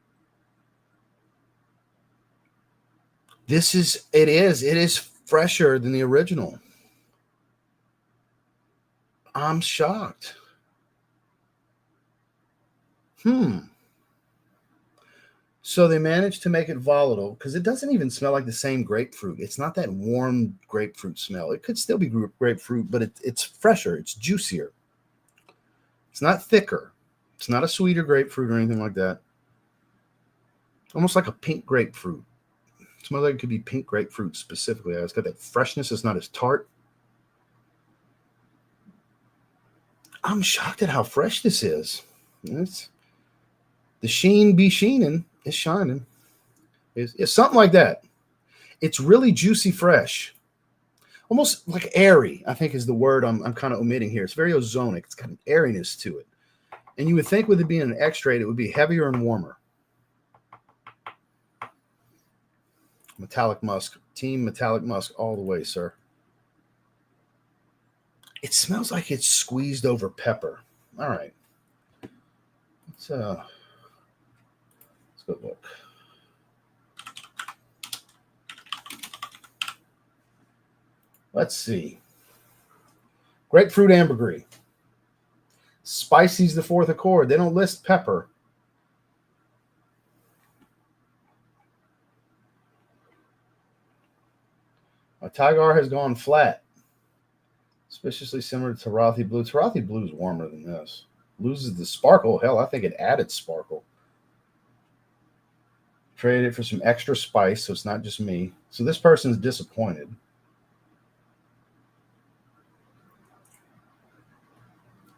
[SPEAKER 1] It is fresher than the original. I'm shocked. So they managed to make it volatile because it doesn't even smell like the same grapefruit. It's not that warm grapefruit smell. It could still be grapefruit, but it's fresher. It's juicier. It's not thicker. It's not a sweeter grapefruit or anything like that. Almost like a pink grapefruit. It smells like it could be pink grapefruit specifically. It's got that freshness. It's not as tart. I'm shocked at how fresh this is. The sheen be sheening. It's shining. It's something like that. It's really juicy fresh. Almost like airy, I think is the word I'm kind of omitting here. It's very ozonic. It's got an airiness to it. And you would think with it being an extrait, it would be heavier and warmer. Metallic musk. Team metallic musk all the way, sir. It smells like it's squeezed over pepper. All right. Let's go look. Let's see. Grapefruit ambergris. Spicy's the fourth accord. They don't list pepper. Tygar has gone flat. Suspiciously similar to Rothy Blue. Rothy Blue is warmer than this. Loses the sparkle. Hell, I think it added sparkle. Traded it for some extra spice, so it's not just me. So this person's disappointed.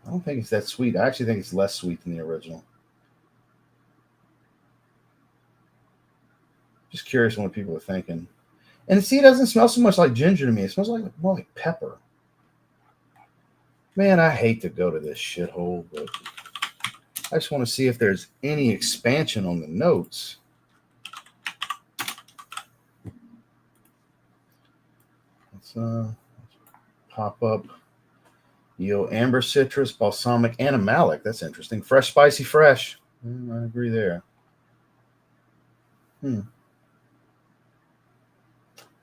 [SPEAKER 1] I don't think it's that sweet. I actually think it's less sweet than the original. Just curious what people are thinking. And see, it doesn't smell so much like ginger to me. It smells like more like pepper. Man, I hate to go to this shithole, but I just want to see if there's any expansion on the notes. Let's pop up. Amber citrus, balsamic, animalic. That's interesting. Fresh, spicy, fresh. I agree there.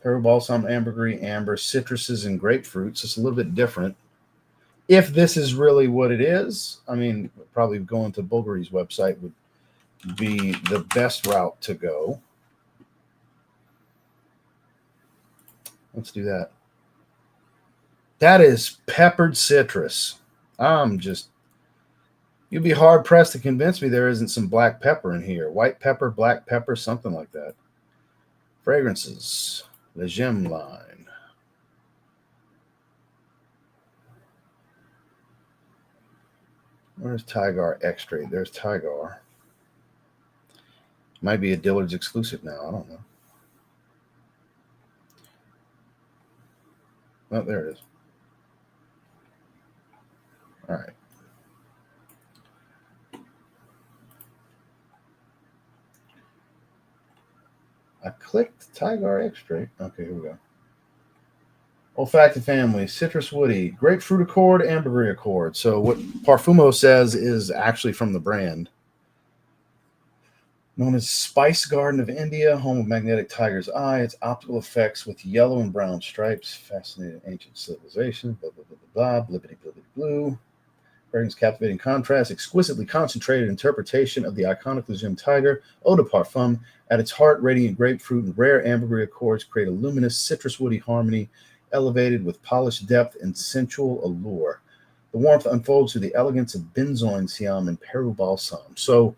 [SPEAKER 1] Peru balsam, ambergris, amber, citruses, and grapefruits. It's a little bit different. If this is really what it is, I mean, probably going to Bvlgari's website would be the best route to go. Let's do that. That is peppered citrus. You'd be hard pressed to convince me there isn't some black pepper in here. White pepper, black pepper, something like that. Fragrances. Le Gem line. Where's Tygar EXTRAIT? There's Tygar. Might be a Dillard's exclusive now. I don't know. Oh, there it is. All right. I clicked Tygar EXTRAIT. Okay, here we go. Olfactive family, citrus woody, grapefruit accord, ambergris accord. So what Parfumo says is actually from the brand. Known as Spice Garden of India, home of magnetic tiger's eye. Its optical effects with yellow and brown stripes. Fascinating ancient civilization. Blah, blah, blah, blah, blah, blibbity, blibbity, blue. Fragrance captivating contrast, exquisitely concentrated interpretation of the iconic Le Gem Tiger, eau de parfum. At its heart, radiant grapefruit and rare ambergris accords create a luminous citrus woody harmony, elevated with polished depth and sensual allure. The warmth unfolds through the elegance of benzoin, siam, and Peru balsam. So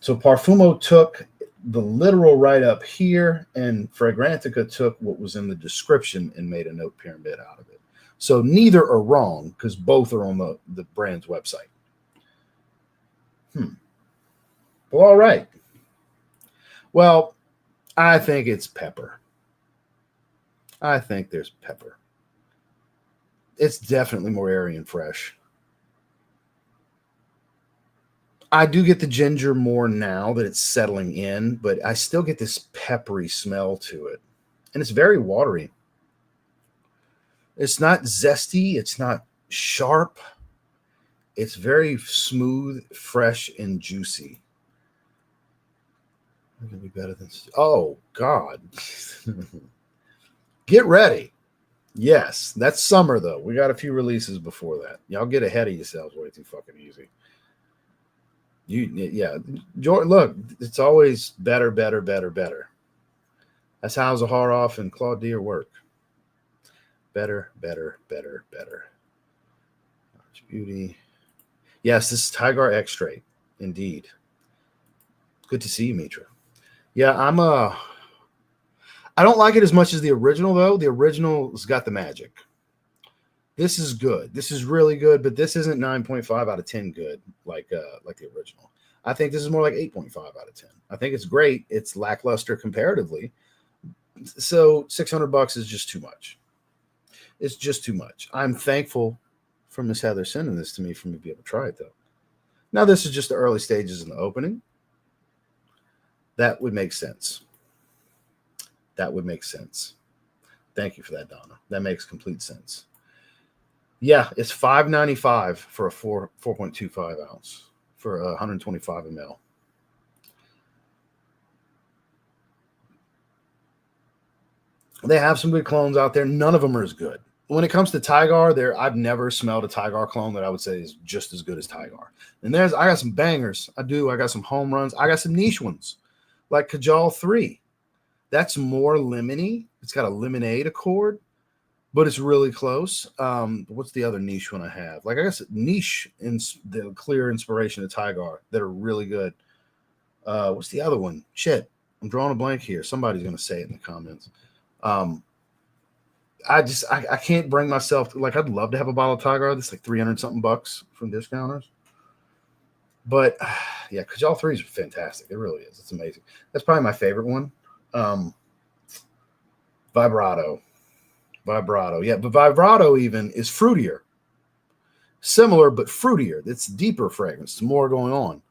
[SPEAKER 1] So Parfumo took the literal right up here, and Fragrantica took what was in the description and made a note pyramid out of it. So neither are wrong because both are on the brand's website. Well, all right. Well, I think it's pepper. I think there's pepper. It's definitely more airy and fresh. I do get the ginger more now that it's settling in, but I still get this peppery smell to it. And it's very watery. It's not zesty. It's not sharp. It's very smooth, fresh, and juicy. It's gonna be better than. Oh, God. Get ready. Yes, that's summer, though. We got a few releases before that. Y'all get ahead of yourselves way too fucking easy. Yeah, Jordan, look, it's always better, better, better, better. That's how Azzaro and Claude Deer work. Better, better, better, better. Beauty. Yes, this is Tygar EXTRAIT, indeed. Good to see you, Mitra. Yeah, I don't like it as much as the original, though. The original's got the magic. This is good. This is really good, but this isn't 9.5 out of 10 good like the original. I think this is more like 8.5 out of 10. I think it's great. It's lackluster comparatively. So $600 is just too much. It's just too much. I'm thankful for Miss Heather sending this to me for me to be able to try it, though. Now, this is just the early stages in the opening. That would make sense. That would make sense. Thank you for that, Donna. That makes complete sense. Yeah, it's $5.95 for a 4.25 ounce for 125 ml. They have some good clones out there. None of them are as good. When it comes to Tygar, I've never smelled a Tygar clone that I would say is just as good as Tygar. And I got some bangers. I got some home runs. I got some niche ones, like Kajal 3. That's more lemony. It's got a lemonade accord, but it's really close. What's the other niche one I have? Like, I guess niche in the clear inspiration of Tygar that are really good. What's the other one? Shit, I'm drawing a blank here. Somebody's going to say it in the comments. I can't bring myself to, like, I'd love to have a bottle of Tygar that's like 300 something bucks from discounters. But yeah, Kajal 3 is fantastic. It really is. It's amazing. That's probably my favorite one. Vibrato. Yeah, but Vibrato even is fruitier. Similar, but fruitier. It's deeper fragrance. It's more going on.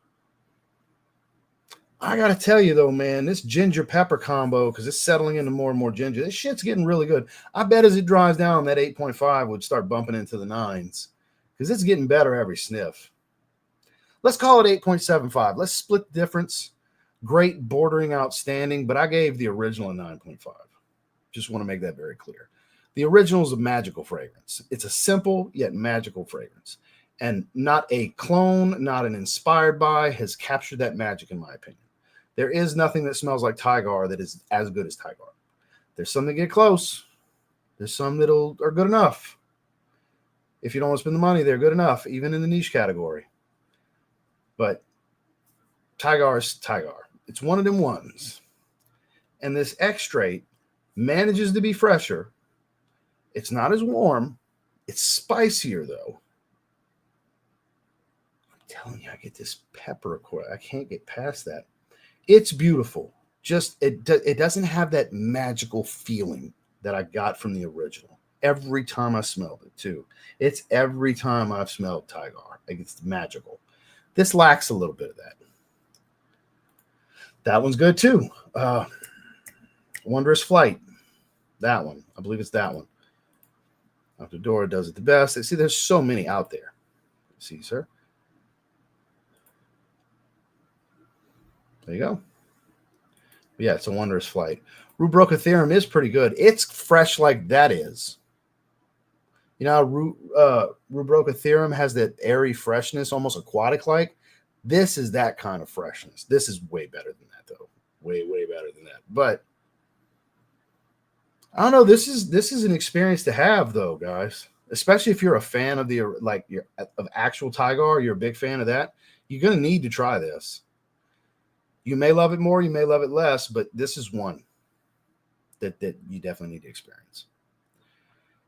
[SPEAKER 1] I got to tell you, though, man, this ginger pepper combo, because it's settling into more and more ginger, this shit's getting really good. I bet as it dries down, that 8.5 would start bumping into the 9s, because it's getting better every sniff. Let's call it 8.75. Let's split the difference. Great, bordering outstanding, but I gave the original a 9.5. Just want to make that very clear. The original is a magical fragrance. It's a simple yet magical fragrance. And not a clone, not an inspired by, has captured that magic, in my opinion. There is nothing that smells like Tygar that is as good as Tygar. There's some that get close. There's some that are good enough. If you don't want to spend the money, they're good enough, even in the niche category. But Tygar is Tygar. It's one of them ones. And this EXTRAIT manages to be fresher. It's not as warm. It's spicier, though. I'm telling you, I get this pepper accord. I can't get past that. It's beautiful. Just it doesn't have that magical feeling that I got from the original. Every time I smelled it, too. It's every time I've smelled Tygar. It's magical. This lacks a little bit of that. That one's good, too. Wondrous Flight. That one. I believe it's that one. Dr. Dora does it the best. See, there's so many out there. See, sir? There you go. Yeah, it's a Wondrous Flight. Rubroca Theorem is pretty good. It's fresh like that is. You know, Rubroca Theorem has that airy freshness, almost aquatic-like. This is that kind of freshness. This is way better than that, though. Way, way better than that. But I don't know. This is an experience to have, though, guys. Especially if you're a fan of of actual Tygar, you're a big fan of that. You're gonna need to try this. You may love it more, you may love it less, but this is one that you definitely need to experience.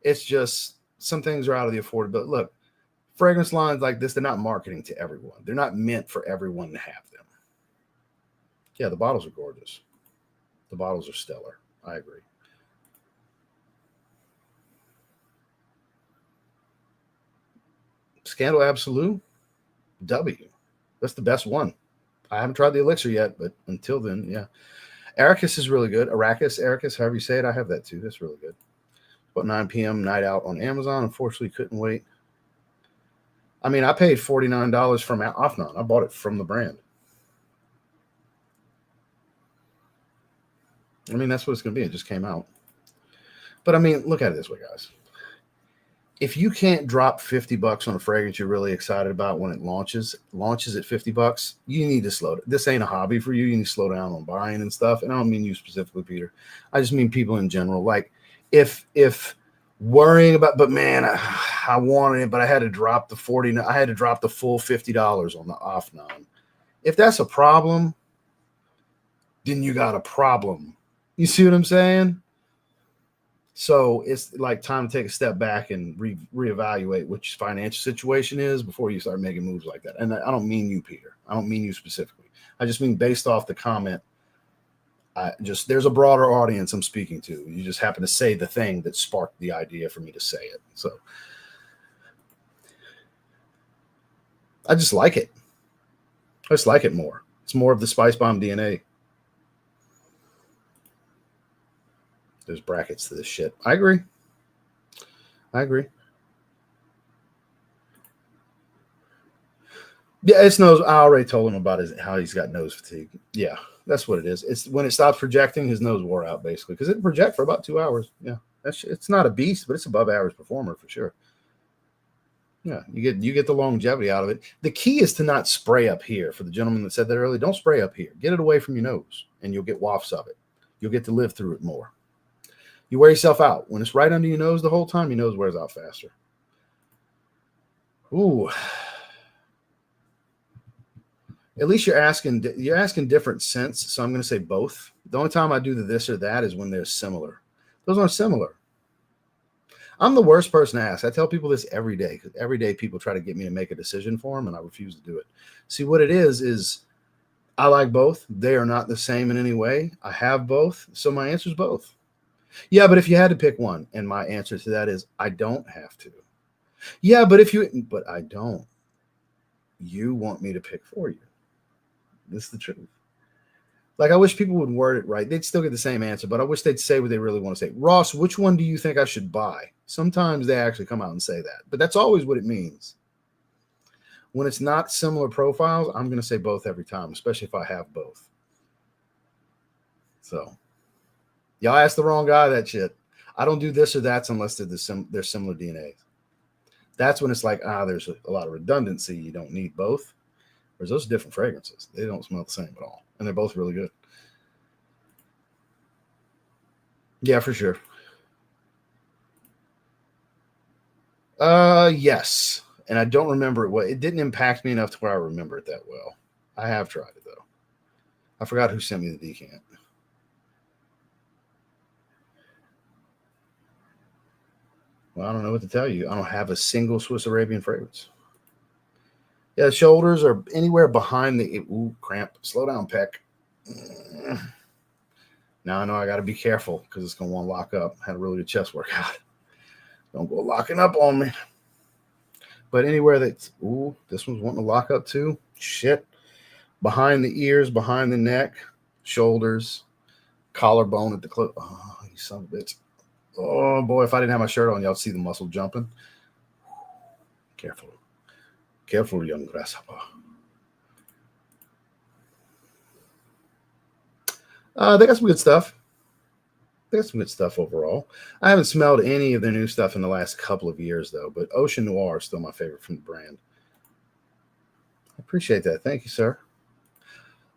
[SPEAKER 1] It's just some things are out of the affordability. Look, fragrance lines like this, they're not marketing to everyone. They're not meant for everyone to have them. Yeah, the bottles are gorgeous. The bottles are stellar. I agree. Scandal Absolu, W. That's the best one. I haven't tried the elixir yet, but until then, yeah. Arrakis is really good. Arrakis, however you say it, I have that too. That's really good. About 9 p.m. night out on Amazon. Unfortunately, couldn't wait. I mean, I paid $49 from Offnon. I bought it from the brand. I mean, that's what it's going to be. It just came out. But I mean, look at it this way, guys. If you can't drop $50 on a fragrance you're really excited about when it launches at $50, you need to slow down. This ain't a hobby for you. You need to slow down on buying and stuff. And I don't mean you specifically, Peter. I just mean people in general. Like if worrying about, but man, I wanted it, but I had to drop the I had to drop the full $50 on the Offnon. If that's a problem, then you got a problem. You see what I'm saying? So it's like time to take a step back and reevaluate what your financial situation is before you start making moves like that. And I don't mean you, Peter. I don't mean you specifically. I just mean based off the comment. There's a broader audience I'm speaking to. You just happen to say the thing that sparked the idea for me to say it. So I just like it. I just like it more. It's more of the Spice Bomb DNA. There's brackets to this shit. I agree. Yeah, it's nose. I already told him about how he's got nose fatigue. Yeah, that's what it is. It's when it stops projecting, his nose wore out basically because it can project for about 2 hours. Yeah, it's not a beast, but it's above average performer for sure. Yeah, you get the longevity out of it. The key is to not spray up here. For the gentleman that said that earlier, don't spray up here. Get it away from your nose, and you'll get wafts of it. You'll get to live through it more. You wear yourself out. When it's right under your nose the whole time, your nose wears out faster. Ooh. At least you're asking different scents, so I'm going to say both. The only time I do the this or that is when they're similar. Those aren't similar. I'm the worst person to ask. I tell people this every day because every day people try to get me to make a decision for them, and I refuse to do it. See, what it is I like both. They are not the same in any way. I have both, so my answer is both. Yeah, but if you had to pick one, and my answer to that is I don't have to. Yeah, but I don't. You want me to pick for you. This is the truth. Like, I wish people would word it right. They'd still get the same answer, but I wish they'd say what they really want to say. Ross, which one do you think I should buy? Sometimes they actually come out and say that, but that's always what it means. When it's not similar profiles, I'm going to say both every time, especially if I have both. So, y'all asked the wrong guy that shit. I don't do this or that's unless they're similar DNA. That's when it's like, there's a lot of redundancy. You don't need both. Whereas those are different fragrances. They don't smell the same at all. And they're both really good. Yeah, for sure. Yes. And I don't remember it. It didn't impact me enough to where I remember it that well. I have tried it, though. I forgot who sent me the decant. Well, I don't know what to tell you. I don't have a single Swiss Arabian fragrance. Yeah, the shoulders are anywhere behind the... Ooh, cramp. Slow down, Peck. Now I know I got to be careful because it's going to want to lock up. Had a really good chest workout. Don't go locking up on me. But anywhere that's... Ooh, this one's wanting to lock up too. Shit. Behind the ears, behind the neck, shoulders, collarbone at the close. Oh, you son of a bitch. Oh, boy, if I didn't have my shirt on, y'all see the muscle jumping. Careful. Careful, young grasshopper. They got some good stuff. They got some good stuff overall. I haven't smelled any of their new stuff in the last couple of years, though, but Ocean Noir is still my favorite from the brand. I appreciate that. Thank you, sir.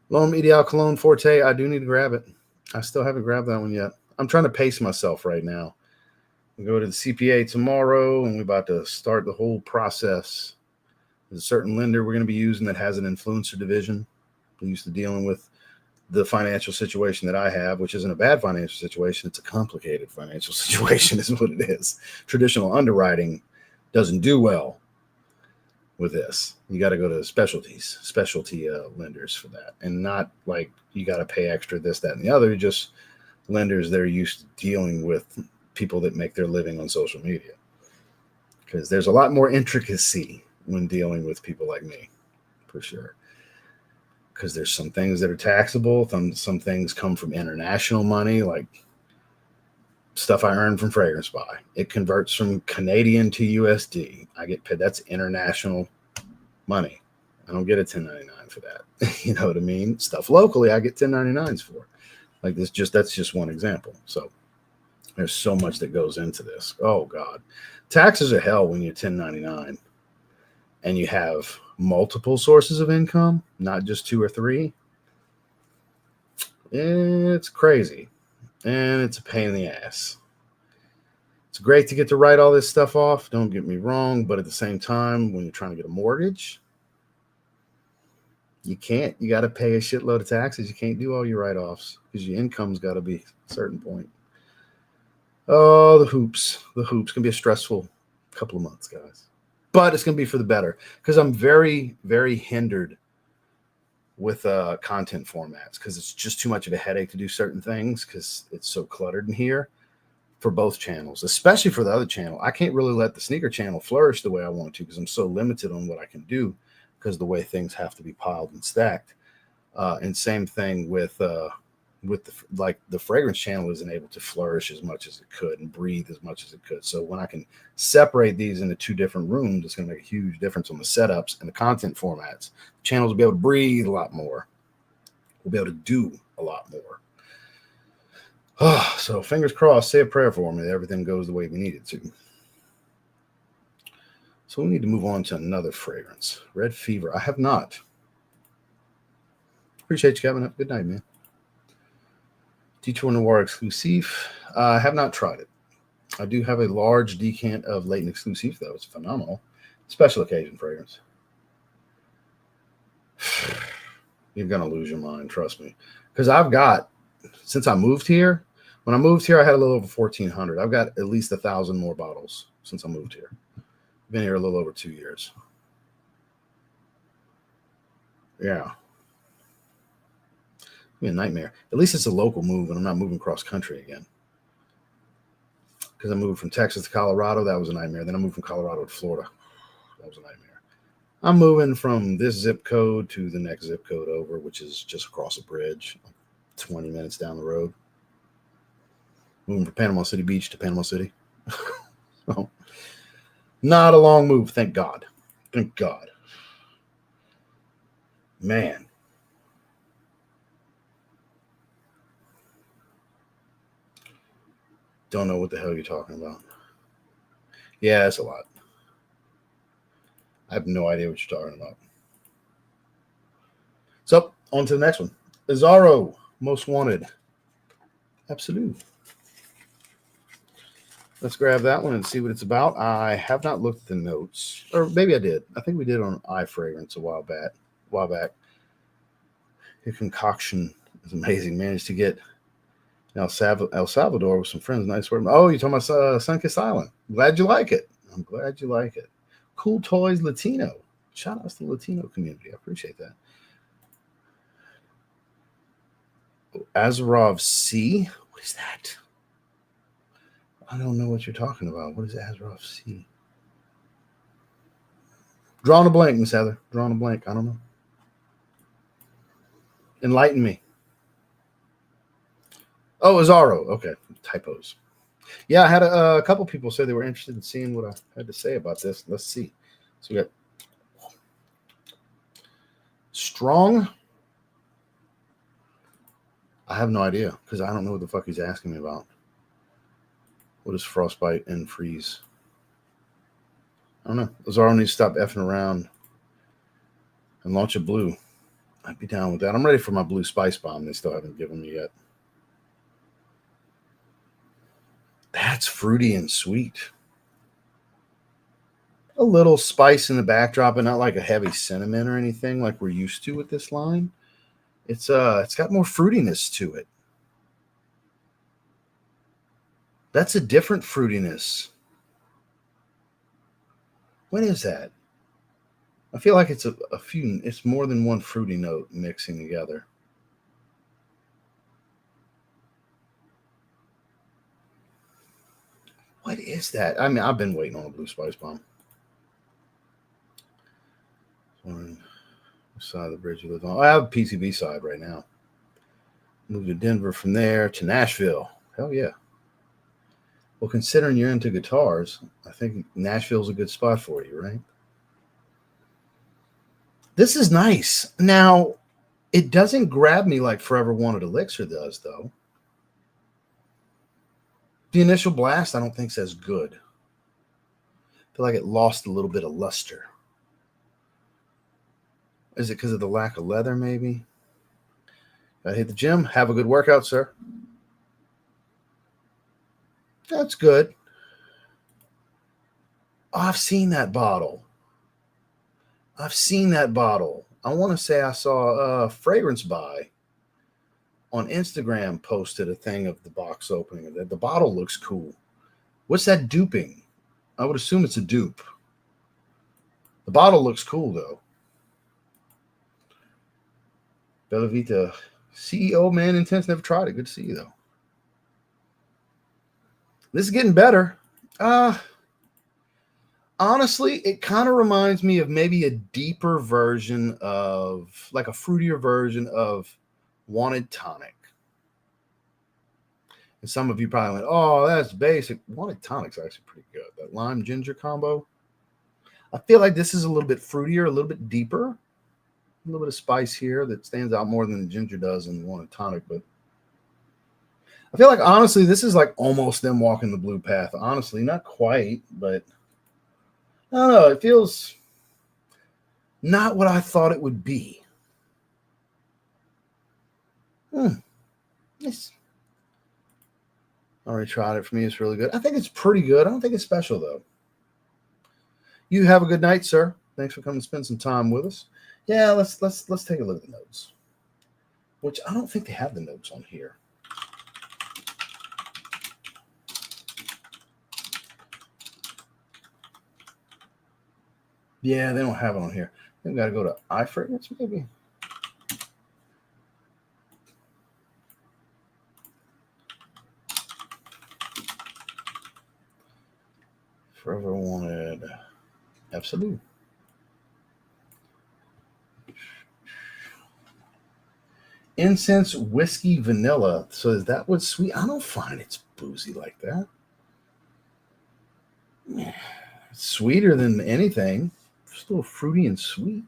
[SPEAKER 1] L'Homme Ideal Cologne Forte. I do need to grab it. I still haven't grabbed that one yet. I'm trying to pace myself right now. We go to the CPA tomorrow, and we're about to start the whole process. There's a certain lender we're going to be using that has an influencer division. We're used to dealing with the financial situation that I have, which isn't a bad financial situation. It's a complicated financial situation is what it is. Traditional underwriting doesn't do well with this. You got to go to specialty lenders for that. And not like you got to pay extra this, that, and the other. Just lenders that are used to dealing with people that make their living on social media. Because there's a lot more intricacy when dealing with people like me, for sure. Because there's some things that are taxable. Some things come from international money, like stuff I earn from Fragrance Buy. It converts from Canadian to USD. I get paid. That's international money. I don't get a 1099 for that. You know what I mean? Stuff locally, I get 1099s for. Like this, that's just one example. So there's so much that goes into this. Oh God, taxes are hell when you're 1099 and you have multiple sources of income, not just 2 or 3. It's crazy. And it's a pain in the ass. It's great to get to write all this stuff off. Don't get me wrong. But at the same time, when you're trying to get a mortgage, you can't. You got to pay a shitload of taxes. You can't do all your write-offs because your income's got to be a certain point. Oh, the hoops. The hoops can be a stressful couple of months, guys. But it's going to be for the better because I'm very, very hindered with content formats because it's just too much of a headache to do certain things because it's so cluttered in here for both channels, especially for the other channel. I can't really let the sneaker channel flourish the way I want to because I'm so limited on what I can do because the way things have to be piled and stacked. And same thing with the fragrance channel isn't able to flourish as much as it could and breathe as much as it could. So when I can separate these into 2 different rooms, it's going to make a huge difference on the setups and the content formats. Channels will be able to breathe a lot more. We'll be able to do a lot more. So fingers crossed, say a prayer for me that everything goes the way we need it to. So we need to move on to another fragrance. Red Fever. I have not. Appreciate you coming up. Good night, man. Detour Noir Exclusive. I have not tried it. I do have a large decant of Latent Exclusive, though. It's phenomenal. Special occasion fragrance. You're going to lose your mind, trust me. Because I've got, since I moved here, when I moved here, I had a little over 1,400. I've got at least 1,000 more bottles since I moved here. Been here a little over 2 years. Yeah. Be a nightmare. At least it's a local move and I'm not moving cross country again. Because I moved from Texas to Colorado, that was a nightmare. Then I moved from Colorado to Florida. That was a nightmare. I'm moving from this zip code to the next zip code over, which is just across a bridge, 20 minutes down the road. Moving from Panama City Beach to Panama City. So, not a long move, thank God. Thank God. Man. Don't know what the hell you're talking about. Yeah, it's a lot. I have no idea what you're talking about. So, on to the next one. Azzaro, Most Wanted. Absolu. Let's grab that one and see what it's about. I have not looked at the notes. Or maybe I did. I think we did on iFragrance a while back. Your concoction is amazing. Managed to get El Salvador with some friends. Nice word. Oh, you're talking about Sunkist Island. Glad you like it. I'm glad you like it. Cool Toys Latino. Shout out to the Latino community. I appreciate that. Azzaro C. What is that? I don't know what you're talking about. What is Azzaro C? Drawing a blank, Miss Heather. Drawing a blank. I don't know. Enlighten me. Oh, Azzaro. Okay. Typos. Yeah, I had a couple people say they were interested in seeing what I had to say about this. Let's see. So we got Strong. I have no idea because I don't know what the fuck he's asking me about. What is frostbite and freeze? I don't know. Azzaro needs to stop effing around and launch a blue. I'd be down with that. I'm ready for my blue spice bomb. They still haven't given me yet. That's fruity and sweet. A little spice in the backdrop, but not like a heavy cinnamon or anything like we're used to with this line. It's got more fruitiness to it. That's a different fruitiness. What is that? I feel like it's a few. It's more than one fruity note mixing together. What is that? I mean, I've been waiting on a blue spice bomb. On the side of the bridge you live on. I have a PCB side right now. Moved to Denver from there to Nashville. Hell yeah. Well, considering you're into guitars, I think Nashville's a good spot for you, right? This is nice. Now, it doesn't grab me like Forever Wanted Elixir does, though. The initial blast, I don't think is as good. I feel like it lost a little bit of luster. Is it because of the lack of leather, maybe? Gotta hit the gym. Have a good workout, sir. That's good. Oh, I've seen that bottle. I want to say I saw Fragrance Buy on Instagram posted a thing of the box opening. The bottle looks cool. What's that duping? I would assume it's a dupe. The bottle looks cool, though. Bellavita CEO, man, intense. Never tried it. Good to see you, though. This is getting better. Honestly, it kind of reminds me of maybe a deeper version of, like a fruitier version of Wanted Tonic. And some of you probably went, oh, that's basic. Wanted Tonic's actually pretty good. That lime ginger combo. I feel like this is a little bit fruitier, a little bit deeper. A little bit of spice here that stands out more than the ginger does in Wanted Tonic. But I feel like, honestly, this is like almost them walking the blue path. Honestly, not quite, but I don't know. It feels not what I thought it would be. Yes. Already tried it. For me, it's really good. I think it's pretty good. I don't think it's special, though. You have a good night, sir. Thanks for coming to spend some time with us. Yeah, let's take a look at the notes. Which I don't think they have the notes on here. Yeah, they don't have it on here. We've got to go to iFragrance, maybe. Forever Wanted Absolu. Incense, whiskey, vanilla. So is that what's sweet? I don't find it's boozy like that. It's sweeter than anything. Just a little fruity and sweet.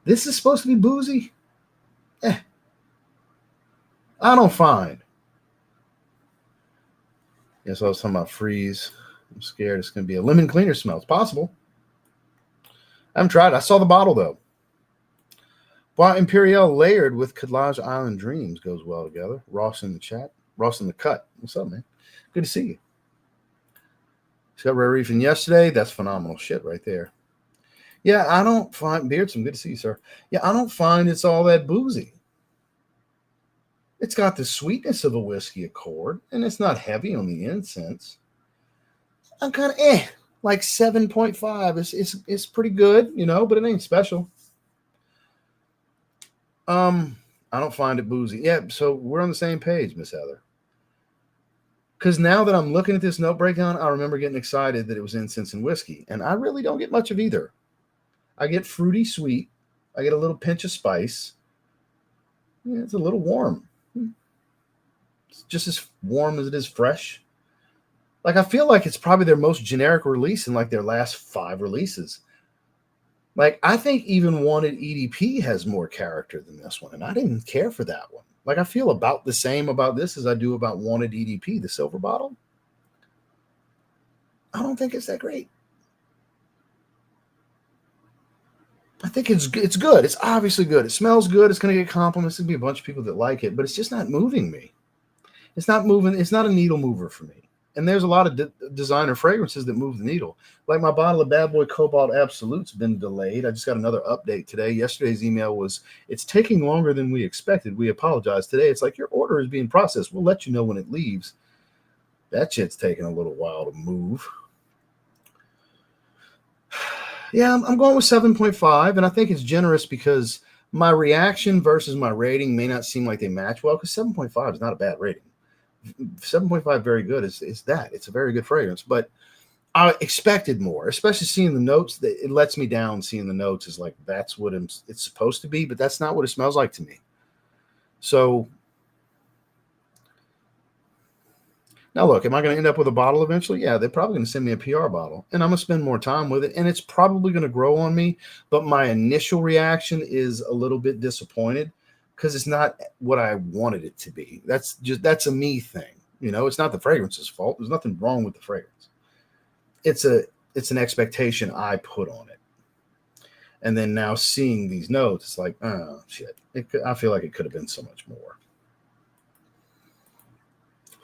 [SPEAKER 1] This is supposed to be boozy? I don't find. Yes, I was talking about freeze. I'm scared it's going to be a lemon cleaner smell. It's possible. I havenent tried it. I saw the bottle, though. Bois Imperial layered with Collage Island Dreams goes well together. Ross in the chat. Ross in the cut. What's up, man? Good to see you. Got Rare Reefing yesterday. That's phenomenal shit right there. Yeah, I don't find Beardsome. Good to see you, sir. Yeah, I don't find it's all that boozy. It's got the sweetness of a whiskey accord, and it's not heavy on the incense. I'm kind of like 7.5. It's pretty good, you know, but it ain't special. I don't find it boozy. Yeah, so we're on the same page, Miss Heather. Because now that I'm looking at this note breakdown, I remember getting excited that it was incense and whiskey. And I really don't get much of either. I get fruity sweet. I get a little pinch of spice. Yeah, it's a little warm. It's just as warm as it is fresh. Like, I feel like it's probably their most generic release in like their last 5 releases. Like, I think even Wanted EDP has more character than this one. And I didn't care for that one. Like, I feel about the same about this as I do about Wanted EDP, the silver bottle. I don't think it's that great. I think it's good. It's obviously good. It smells good. It's going to get compliments. There's going to be a bunch of people that like it, but it's just not moving me. It's not moving. It's not a needle mover for me. And there's a lot of designer fragrances that move the needle. Like my bottle of Bad Boy Cobalt Absolute's been delayed. I just got another update today. Yesterday's email was, it's taking longer than we expected. We apologize. Today, it's like, your order is being processed. We'll let you know when it leaves. That shit's taking a little while to move. Yeah, I'm going with 7.5, and I think it's generous because my reaction versus my rating may not seem like they match well, because 7.5 is not a bad rating. 7.5, very good, is that. It's a very good fragrance, but I expected more, especially seeing the notes. It lets me down seeing the notes is like, that's what it's supposed to be, but that's not what it smells like to me. So now, look, am I going to end up with a bottle eventually? Yeah, they're probably going to send me a PR bottle, and I'm going to spend more time with it, and it's probably going to grow on me. But my initial reaction is a little bit disappointed because it's not what I wanted it to be. That's a me thing. You know, it's not the fragrance's fault. There's nothing wrong with the fragrance. It's an expectation I put on it. And then now seeing these notes, it's like, oh, shit. I feel like it could have been so much more.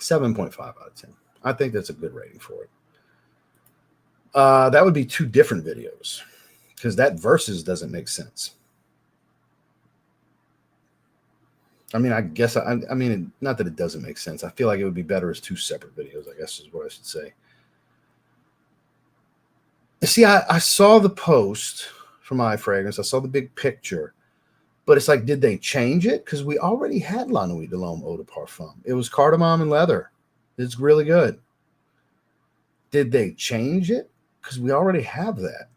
[SPEAKER 1] 7.5 out of 10. I think that's a good rating for it. That would be 2 different videos because that versus doesn't make sense. I mean, I guess, I mean, not that it doesn't make sense. I feel like it would be better as 2 separate videos, I guess is what I should say. See, I saw the post for my fragrance. I saw the big picture. But it's like, did they change it? Because we already had La Nuit de l'Homme Eau de Parfum. It was cardamom and leather. It's really good. Did they change it? Because we already have that.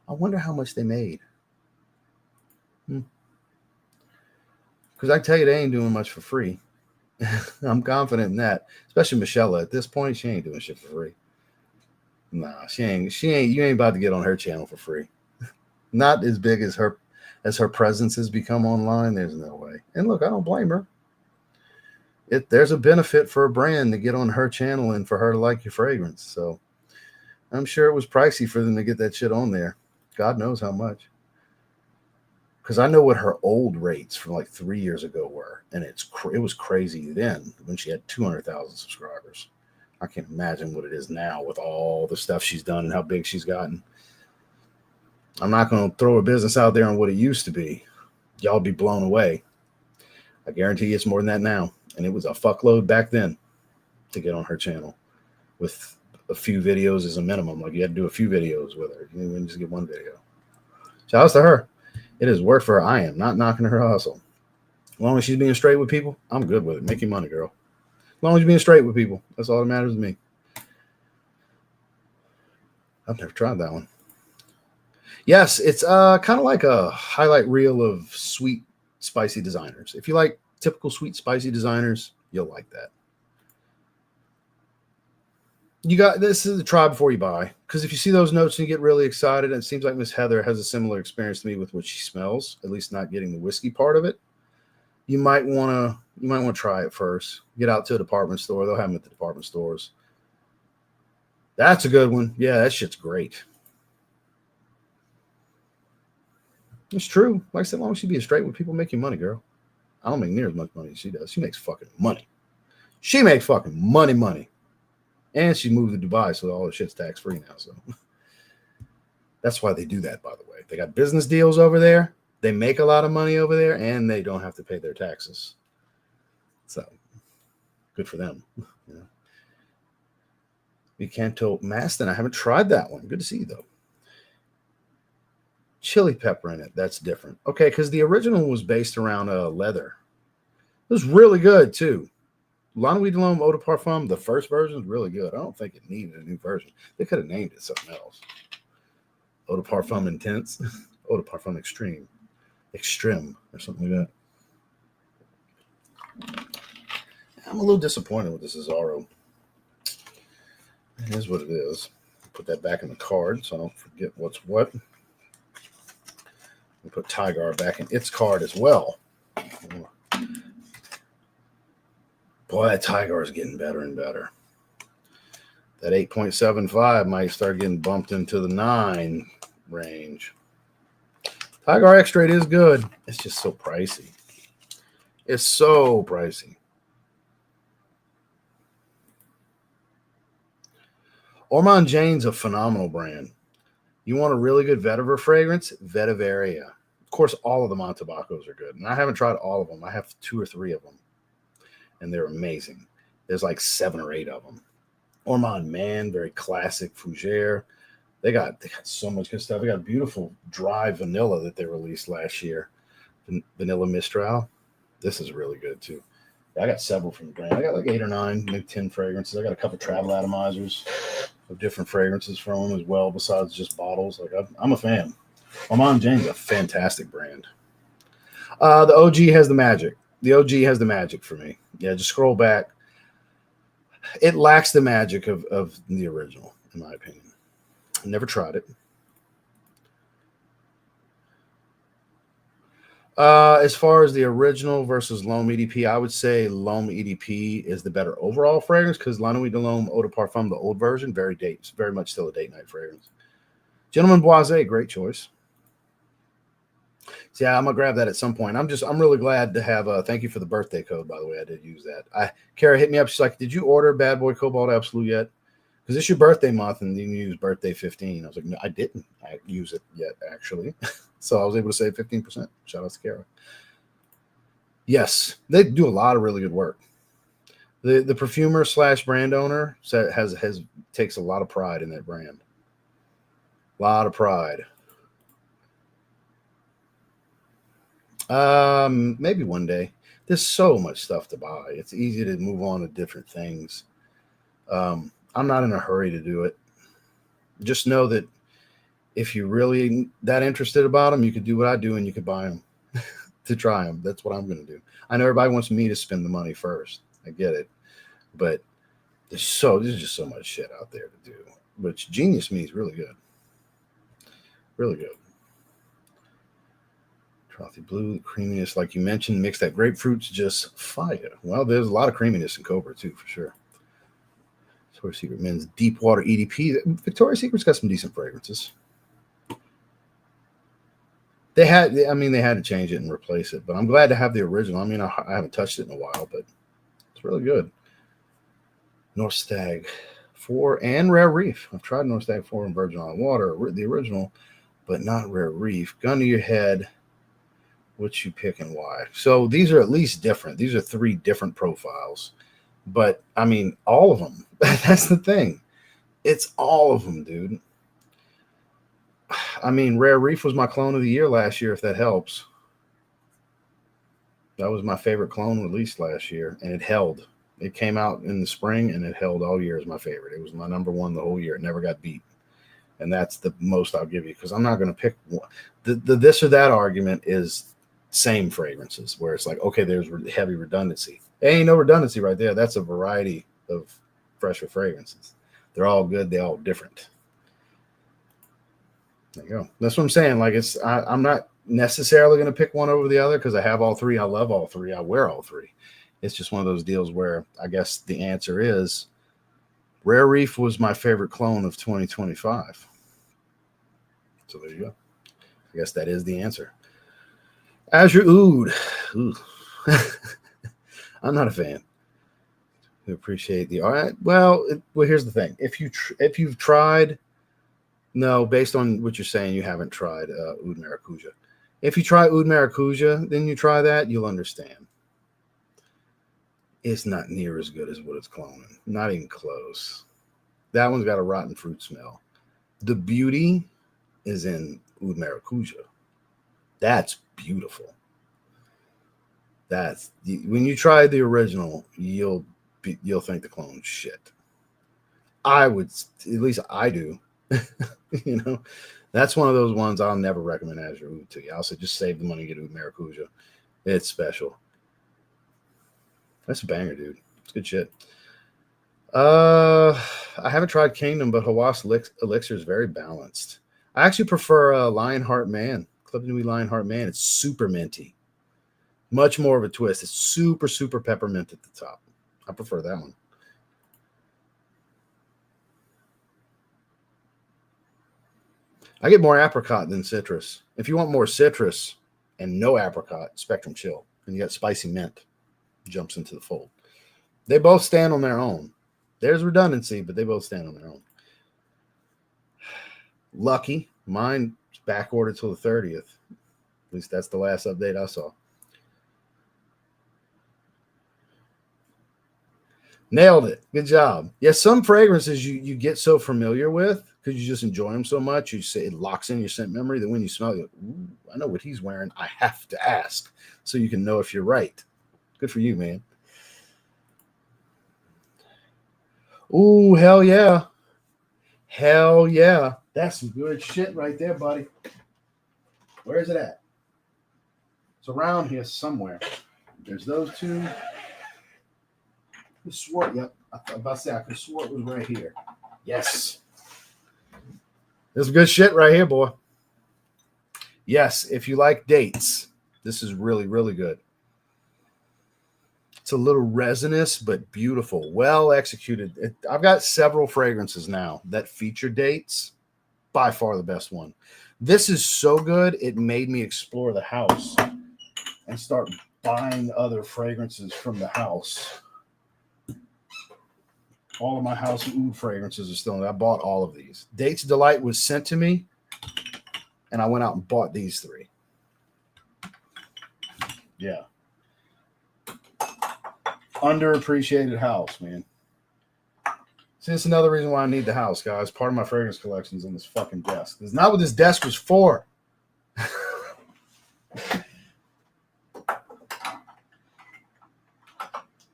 [SPEAKER 1] I wonder how much they made. Because I tell you, they ain't doing much for free. I'm confident in that. Especially Michelle. At this point, she ain't doing shit for free. Nah, she ain't. You ain't about to get on her channel for free. Not as big as her presence has become online. There's no way. And look, I don't blame her. There's a benefit for a brand to get on her channel and for her to like your fragrance. So I'm sure it was pricey for them to get that shit on there. God knows how much. Because I know what her old rates from like 3 years ago were, and it was crazy then when she had 200,000 subscribers. I can't imagine what it is now with all the stuff she's done and how big she's gotten. I'm not going to throw a business out there on what it used to be. Y'all be blown away. I guarantee you it's more than that now, and it was a fuckload back then to get on her channel with a few videos as a minimum. Like, you had to do a few videos with her. You didn't just get one video. Shout out to her. It has worked for her. I am not knocking her hustle. As long as she's being straight with people, I'm good with it. Make your money, girl. As long as you're being straight with people, that's all that matters to me. I've never tried that one. Yes, it's kind of like a highlight reel of sweet, spicy designers. If you like typical sweet, spicy designers, you'll like that. This is a try before you buy, because if you see those notes and you get really excited, and it seems like Miss Heather has a similar experience to me with what she smells, at least not getting the whiskey part of it, you might want to try it first. Get out to a department store. They'll have them at the department stores. That's a good one. Yeah, that shit's great. It's true. Like I said, as long as you be straight with people, make your money, girl. I don't make near as much money as she does. She makes fucking money. She makes fucking money. And she moved to Dubai, so all the shit's tax-free now. So that's why they do that, by the way. They got business deals over there. They make a lot of money over there, and they don't have to pay their taxes. So good for them. Yeah. Vicanto Maston. I haven't tried that one. Good to see you, though. Chili pepper in it. That's different. Okay, because the original was based around leather. It was really good, too. La Nuit de l'Homme Eau de Parfum, the first version, is really good. I don't think it needed a new version. They could have named it something else. Eau de Parfum Intense. Eau de Parfum Extreme, or something like that. I'm a little disappointed with this Azzaro. It is what it is. Put that back in the card so I don't forget what's what. We put Tygar back in its card as well. Boy, that Tygar is getting better and better. That 8.75 might start getting bumped into the 9 range. Tygar EXTRAIT is good. It's just so pricey. It's so pricey. Ormond Jane's a phenomenal brand. You want a really good vetiver fragrance? Vetiveria. Of course, all of the Montabacos are good. And I haven't tried all of them. I have 2 or 3 of them. And they're amazing. There's like 7 or 8 of them. Ormond Man, very classic fougere. They got so much good stuff. They got beautiful dry vanilla that they released last year. Vanilla Mistral. This is really good too. I got several from the brand. I got like 8 or 9, maybe 10 fragrances. I got a couple travel atomizers of different fragrances from them as well, besides just bottles. Like I'm a fan. Ormond Jane's a fantastic brand. The OG has the magic. The OG has the magic for me. Yeah, just scroll back. It lacks the magic of the original, in my opinion. I never tried it. As far as the original versus L'Homme EDP, I would say L'Homme EDP is the better overall fragrance because La Nuit de l'Homme Eau de Parfum, the old version, very much still a date night fragrance. Gentleman Boisé, great choice. So yeah, I'm gonna grab that at some point. I'm really glad to have thank you for the birthday code, by the way. I did use that. Kara hit me up. She's like, "Did you order Bad Boy Cobalt Absolu yet? Because it's your birthday month and you can use birthday 15." I was like, "No, I didn't. I use it yet, actually." So I was able to save 15%. Shout out to Kara. Yes, they do a lot of really good work. The perfumer / brand owner takes a lot of pride in that brand. A lot of pride. Maybe one day. There's so much stuff to buy. It's easy to move on to different things. I'm not in a hurry to do it. Just know that if you're really that interested about them, you could do what I do and you could buy them to try them. That's what I'm going to do. I know everybody wants me to spend the money first. I get it. But there's just so much shit out there to do. Which Genius Me is really good. Really good. Frothy Blue, the creaminess, like you mentioned, mix that grapefruit's just fire. Well, there's a lot of creaminess in Cobra too, for sure. Victoria's Secret Men's Deep Water EDP. Victoria's Secret's got some decent fragrances. They had to change it and replace it, but I'm glad to have the original. I mean, I haven't touched it in a while, but it's really good. North Stag 4 and Rare Reef. I've tried North Stag 4 and Virgin Island Water, the original, but not Rare Reef. Gun to your head. What you pick and why? So these are at least different. These are 3 different profiles, but I mean, all of them. That's the thing. It's all of them, dude. I mean, Rare Reef was my clone of the year last year, if that helps. That was my favorite clone released last year, and it held. It came out in the spring, and it held all year as my favorite. It was my #1 the whole year. It never got beat. And that's the most I'll give you because I'm not going to pick one. The this or that argument is same fragrances where it's like, okay, there's heavy redundancy. There ain't no redundancy right there. That's a variety of fresher fragrances. They're all good. They're all different. There you go. That's what I'm saying. Like I'm not necessarily going to pick one over the other because I have all 3. I love all 3. I wear all 3. It's just one of those deals where I guess the answer is Rare Reef was my favorite clone of 2025. So there you go. I guess that is the answer. Azure Oud. I'm not a fan. I appreciate the art. Well, here's the thing. If you've tried, no, based on what you're saying, you haven't tried Oud Maracuja. If you try Oud Maracuja, then you try that, you'll understand. It's not near as good as what it's cloning. Not even close. That one's got a rotten fruit smell. The beauty is in Oud Maracuja. That's beautiful. That's when you try the original, you'll think the clone's shit. I would, at least I do. You know, that's one of those ones I'll never recommend Azure Oud to you. I'll say just save the money and get Oud Maracuja. It's special. That's a banger, dude. It's good shit. I haven't tried Kingdom, but Hawas Elixir is very balanced. I actually prefer Lionheart Man. Club Nui Lionheart Man. It's super minty. Much more of a twist. It's super, super peppermint at the top. I prefer that one. I get more apricot than citrus. If you want more citrus and no apricot, Spectrum Chill. And you got spicy mint. Jumps into the fold. They both stand on their own. There's redundancy, but they both stand on their own. Lucky. Mine's back ordered till the 30th. At least that's the last update I saw. Nailed it. Good job. Yeah, some fragrances you get so familiar with because you just enjoy them so much. You say it locks in your scent memory that when you smell it, ooh, I know what he's wearing. I have to ask so you can know if you're right. Good for you, man. Ooh, hell yeah. Hell yeah. That's some good shit right there, buddy. Where is it at? It's around here somewhere. There's those two. I swore, yep. I was about to say I could swore it was right here. Yes. This is good shit right here, boy. Yes, if you like dates, this is really, really good. It's a little resinous, but beautiful. Well executed. I've got several fragrances now that feature dates. By far the best one. This is so good, it made me explore the house and start buying other fragrances from the house. All of my house oud fragrances are still in. I bought all of these. Dates Delight was sent to me, and I went out and bought these three. Yeah. Underappreciated house, man. See, it's another reason why I need the house, guys. Part of my fragrance collection is on this fucking desk. It's not what this desk was for.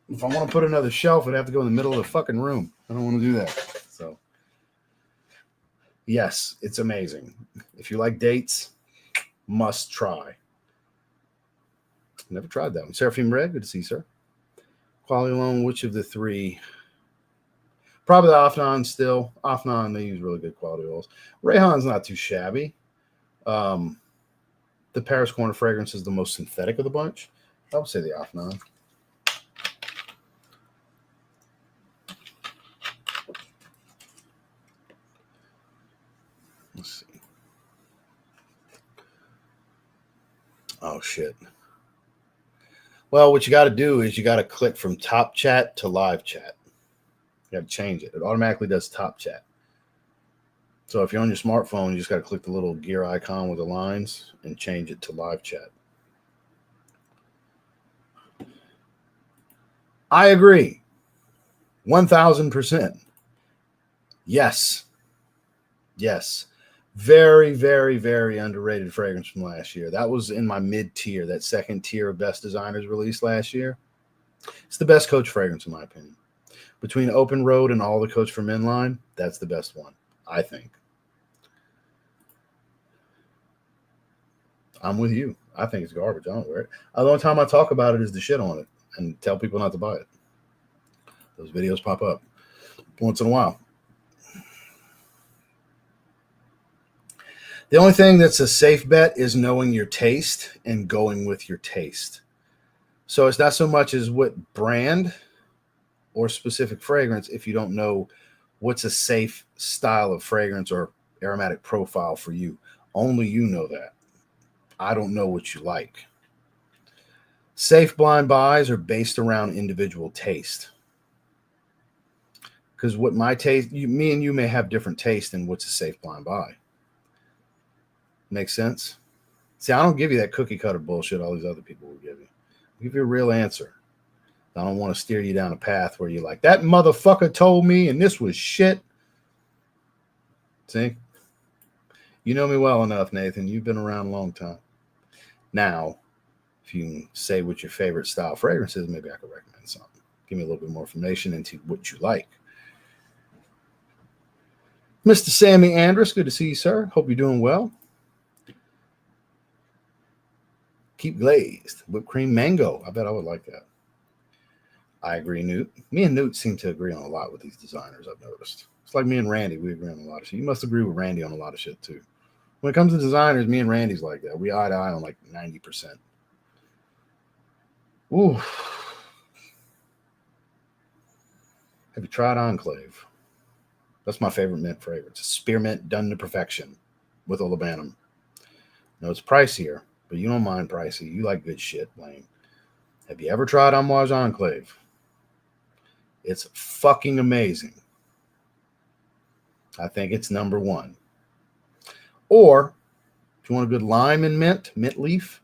[SPEAKER 1] If I want to put another shelf, it'd have to go in the middle of the fucking room. I don't want to do that. So, yes, it's amazing. If you like dates, must try. Never tried that one. Seraphim Red, good to see you, sir. Quality Alone, which of the three? Probably the Afnan still. Afnan, they use really good quality oils. Rayhan's not too shabby. The Paris Corner fragrance is the most synthetic of the bunch. I would say the Afnan. Let's see. Oh, shit. Well, what you got to do is you got to click from top chat to live chat. You got to change it. It automatically does top chat. So if you're on your smartphone, you just got to click the little gear icon with the lines and change it to live chat. I agree. 1,000%. Yes. Yes. Very, very, very underrated fragrance from last year. That was in my mid-tier, that second tier of best designers released last year. It's the best Coach fragrance, in my opinion. Between Open Road and all the Coach for Men line, that's the best one, I think. I'm with you. I think it's garbage. I don't wear it. The only time I talk about it is to shit on it and tell people not to buy it. Those videos pop up once in a while. The only thing that's a safe bet is knowing your taste and going with your taste. So it's not so much as what brand or specific fragrance if you don't know what's a safe style of fragrance or aromatic profile for you. Only you know that. I don't know what you like. Safe blind buys are based around individual taste. Because what my taste, me and you may have different taste in what's a safe blind buy. Makes sense? See, I don't give you that cookie cutter bullshit all these other people will give you. I'll give you a real answer. I don't want to steer you down a path where you're like, that motherfucker told me and this was shit. See? You know me well enough, Nathan. You've been around a long time. Now, if you can say what your favorite style fragrance is, maybe I could recommend something. Give me a little bit more information into what you like. Mr. Sammy Andrus, good to see you, sir. Hope you're doing well. Keep glazed. Whipped cream mango. I bet I would like that. I agree, Newt. Me and Newt seem to agree on a lot with these designers, I've noticed. It's like me and Randy. We agree on a lot of shit. You must agree with Randy on a lot of shit, too. When it comes to designers, me and Randy's like that. We eye to eye on like 90%. Ooh. Have you tried Enclave? That's my favorite mint fragrance. Spearmint done to perfection. with olibanum. No, it's pricier, but you don't mind pricey. You like good shit, Lane. Have you ever tried Amouage Enclave? It's fucking amazing. I think it's number one. Or, if you want a good lime and mint leaf,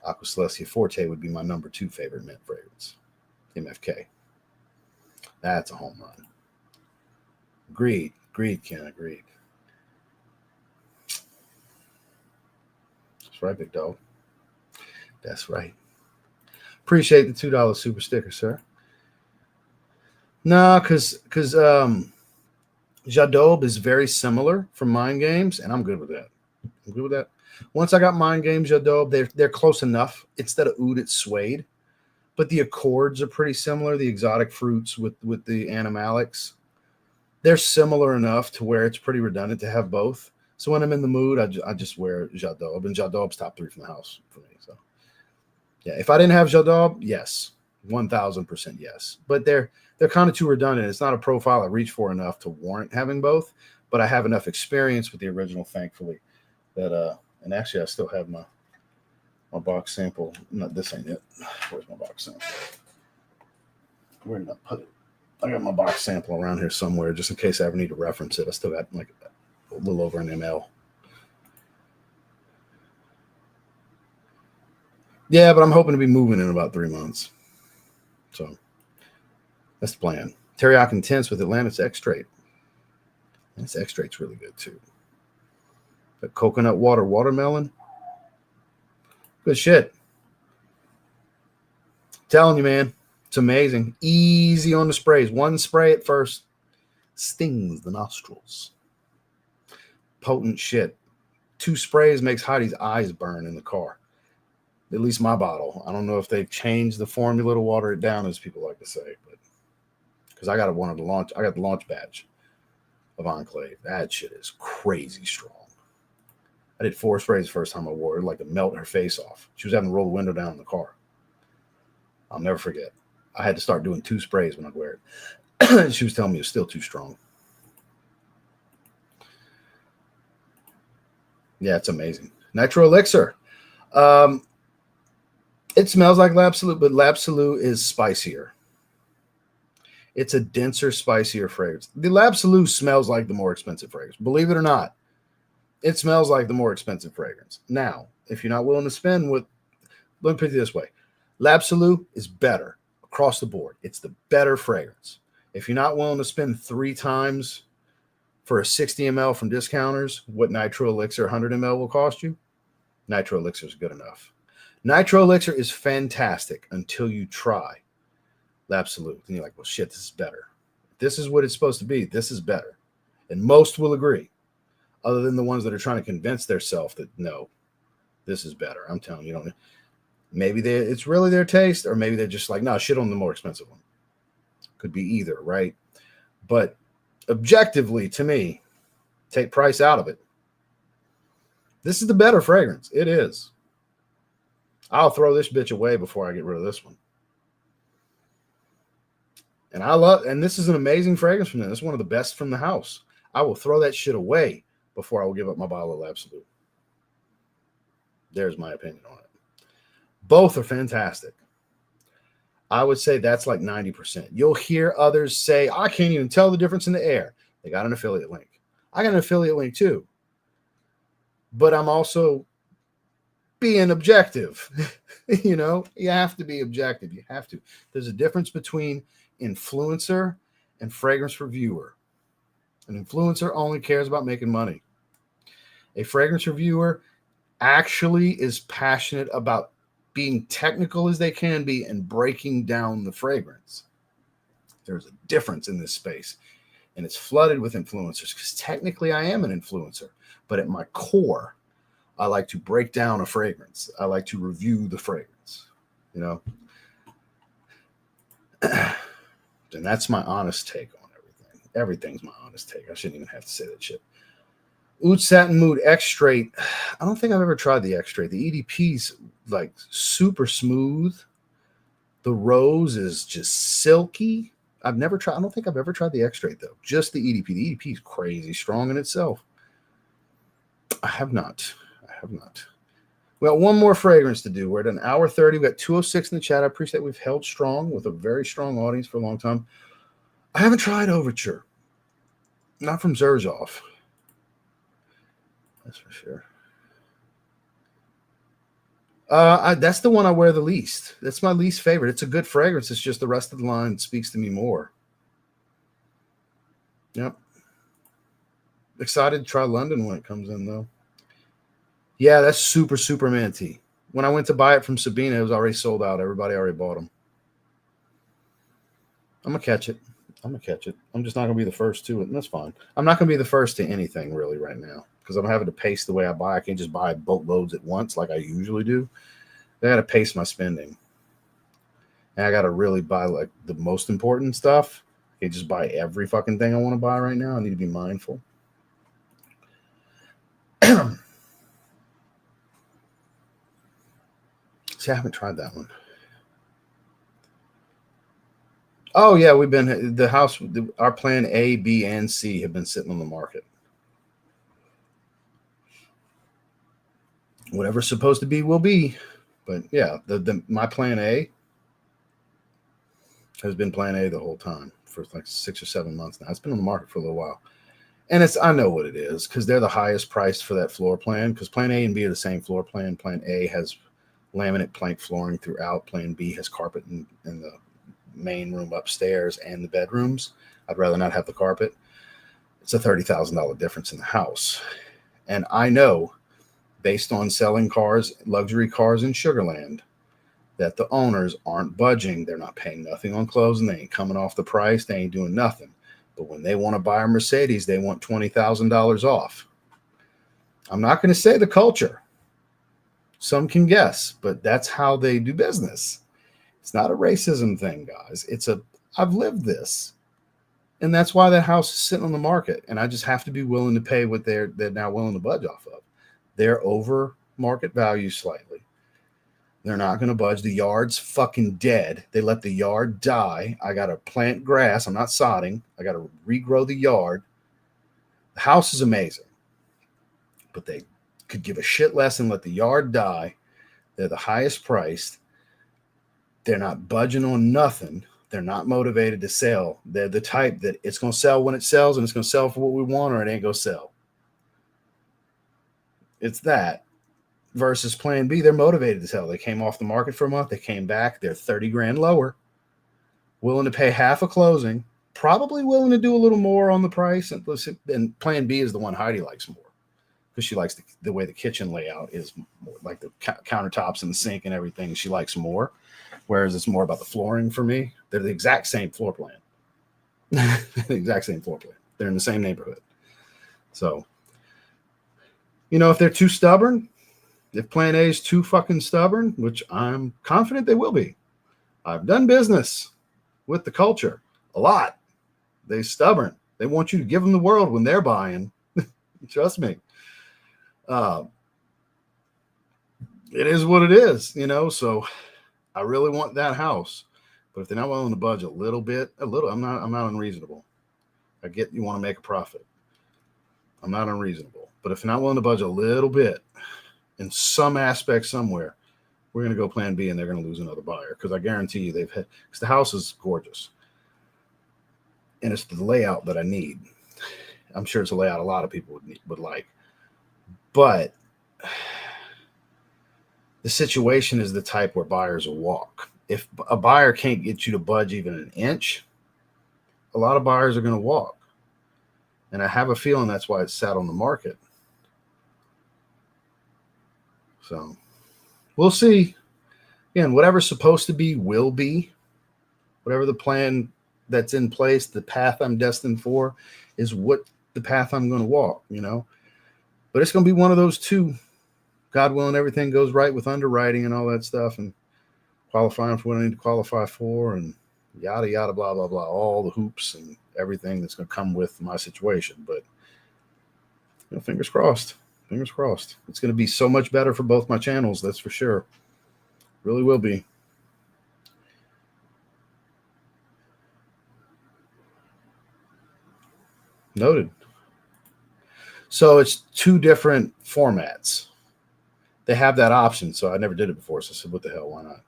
[SPEAKER 1] Aqua Celestia Forte would be my number 2 favorite mint fragrance. MFK. That's a home run. Agreed, Ken, agreed. That's right, big dog. That's right. Appreciate the $2 super sticker, sir. No, because J'adobe is very similar from Mind Games, and I'm good with that. I'm good with that. Once I got Mind Games, J'adobe, they're close enough. Instead of oud, it's suede. But the accords are pretty similar. The exotic fruits with the animalics, they're similar enough to where it's pretty redundant to have both. So when I'm in the mood, I just wear J'adobe, and J'adobe's top 3 from the house for me. So yeah, if I didn't have J'adobe, yes, 1000% yes. But they're kind of too redundant. It's not a profile I reach for enough to warrant having both. But I have enough experience with the original, thankfully, that and actually I still have my box sample. No, this ain't it. Where's my box sample? Where did I put it? I got my box sample around here somewhere, just in case I ever need to reference it. I still got like a little over an ml. Yeah, but I'm hoping to be moving in about 3 months. So that's the plan. Teriyaki Intense with Atlantis Extrait. This extrait's really good too. But coconut water watermelon. Good shit. Telling you, man. It's amazing. Easy on the sprays. One spray at first stings the nostrils. Potent shit. 2 sprays makes Heidi's eyes burn in the car. At least my bottle. I don't know if they've changed the formula to water it down, as people like to say, but because I got one of the launch, I got the launch badge of Enclave. That shit is crazy strong. I did 4 sprays the first time I wore it, like to melt her face off. She was having to roll the window down in the car. I'll never forget. I had to start doing 2 sprays when I wear it. She was telling me it's still too strong. Yeah, it's amazing. Nitro Elixir. It smells like L'Absolu, but L'Absolu is spicier. It's a denser, spicier fragrance. The L'Absolu smells like the more expensive fragrance. Believe it or not, it smells like the more expensive fragrance. Now, if you're not willing to spend with, let me put it this way. L'Absolu is better across the board. It's the better fragrance. If you're not willing to spend 3 times for a 60 ml from discounters, what Nitro Elixir 100 ml will cost you, Nitro Elixir is good enough. Nitro Elixir is fantastic until you try L'Absolu. And you're like, well, shit, this is better. This is what it's supposed to be. This is better. And most will agree, other than the ones that are trying to convince themselves that, no, this is better. I'm telling you, maybe it's really their taste, or maybe they're just like, no, shit on the more expensive one. Could be either, right? But objectively, to me, take price out of it. This is the better fragrance. It is. I'll throw this bitch away before I get rid of this one. And this is an amazing fragrance from them. It's one of the best from the house. I will throw that shit away before I will give up my bottle of Absolu. There's my opinion on it. Both are fantastic. I would say that's like 90%. You'll hear others say, I can't even tell the difference in the air. They got an affiliate link. I got an affiliate link too. But I'm also being objective. You have to be objective. You have to. There's a difference between influencer and fragrance reviewer. An influencer only cares about making money. A fragrance reviewer actually is passionate about being technical as they can be and breaking down the fragrance. There's a difference in this space, and it's flooded with influencers because technically I am an influencer, but at my core, I like to break down a fragrance. I like to review the fragrance, And that's my honest take on everything. Everything's my honest take. I shouldn't even have to say that shit. Oud Satin Mood Extrait. I don't think I've ever tried the Extrait. The EDP's like super smooth. The rose is just silky. I don't think I've ever tried the Extrait though. Just the EDP. The EDP is crazy strong in itself. I have not. I have not. We got one more fragrance to do. We're at an hour 30. We got 206 in the chat. I appreciate we've held strong with a very strong audience for a long time. I haven't tried Overture. Not from Zerzov. That's for sure. That's the one I wear the least. That's my least favorite. It's a good fragrance. It's just the rest of the line speaks to me more. Yep. Excited to try London when it comes in, though. Yeah, that's super minty. When I went to buy it from Sabina, it was already sold out. Everybody already bought them. I'm going to catch it. I'm just not going to be the first to it, and that's fine. I'm not going to be the first to anything really right now because I'm having to pace the way I buy. I can't just buy boatloads at once like I usually do. I got to pace my spending. And I got to really buy like the most important stuff. I can't just buy every fucking thing I want to buy right now. I need to be mindful. See, I haven't tried that one. Oh, yeah, we've been, the house, our plan A, B, and C have been sitting on the market. Whatever's supposed to be will be. But yeah, my plan A has been plan A the whole time for like 6 or 7 months now. It's been on the market for a little while. And I know what it is because they're the highest priced for that floor plan because plan A and B are the same floor plan. Plan A has laminate plank flooring throughout. Plan B has carpet in the main room upstairs and the bedrooms. I'd rather not have the carpet. It's a $30,000 difference in the house. And I know, based on selling cars, luxury cars in Sugarland, that the owners aren't budging. They're not paying nothing on closing. They ain't coming off the price. They ain't doing nothing. But when they want to buy a Mercedes, they want $20,000 off. I'm not going to say the culture. Some can guess, but that's how they do business. It's not a racism thing, guys. I've lived this. And that's why that house is sitting on the market. And I just have to be willing to pay what they're now willing to budge off of. They're over market value slightly. They're not going to budge. The yard's fucking dead. They let the yard die. I got to plant grass. I'm not sodding. I got to regrow the yard. The house is amazing. But they could give a shit less and let the yard die. They're the highest priced. They're not budging on nothing. They're not motivated to sell. They're the type that it's going to sell when it sells and it's going to sell for what we want or it ain't going to sell. It's that. Versus plan B, they're motivated to sell. They came off the market for a month. They came back. They're 30 grand lower. Willing to pay half a closing. Probably willing to do a little more on the price. And plan B is the one Heidi likes more. Because she likes the way the kitchen layout is more like the countertops and the sink and everything. She likes more. Whereas it's more about the flooring for me. They're the exact same floor plan. The exact same floor plan. They're in the same neighborhood. So, if they're too stubborn, if plan A is too fucking stubborn, which I'm confident they will be. I've done business with the culture a lot. They're stubborn. They want you to give them the world when they're buying. Trust me. It is what it is, so I really want that house. But if they're not willing to budge a little, I'm not unreasonable. I get you want to make a profit. I'm not unreasonable. But if they're not willing to budge a little bit in some aspect somewhere, we're going to go plan B and they're going to lose another buyer. Because I guarantee you because the house is gorgeous. And it's the layout that I need. I'm sure it's a layout a lot of people would like. But the situation is the type where buyers will walk. If a buyer can't get you to budge even an inch, a lot of buyers are going to walk. And I have a feeling that's why it's sat on the market. So we'll see. Again, whatever's supposed to be will be. Whatever the plan that's in place, the path I'm destined for is what the path I'm going to walk, But it's going to be one of those two. God willing, everything goes right with underwriting and all that stuff and qualifying for what I need to qualify for and yada, yada, blah, blah, blah, all the hoops and everything that's going to come with my situation. But, fingers crossed. Fingers crossed. It's going to be so much better for both my channels, that's for sure. Really will be. Noted. So it's 2 different formats. They have that option. So I never did it before. So I said, what the hell? Why not?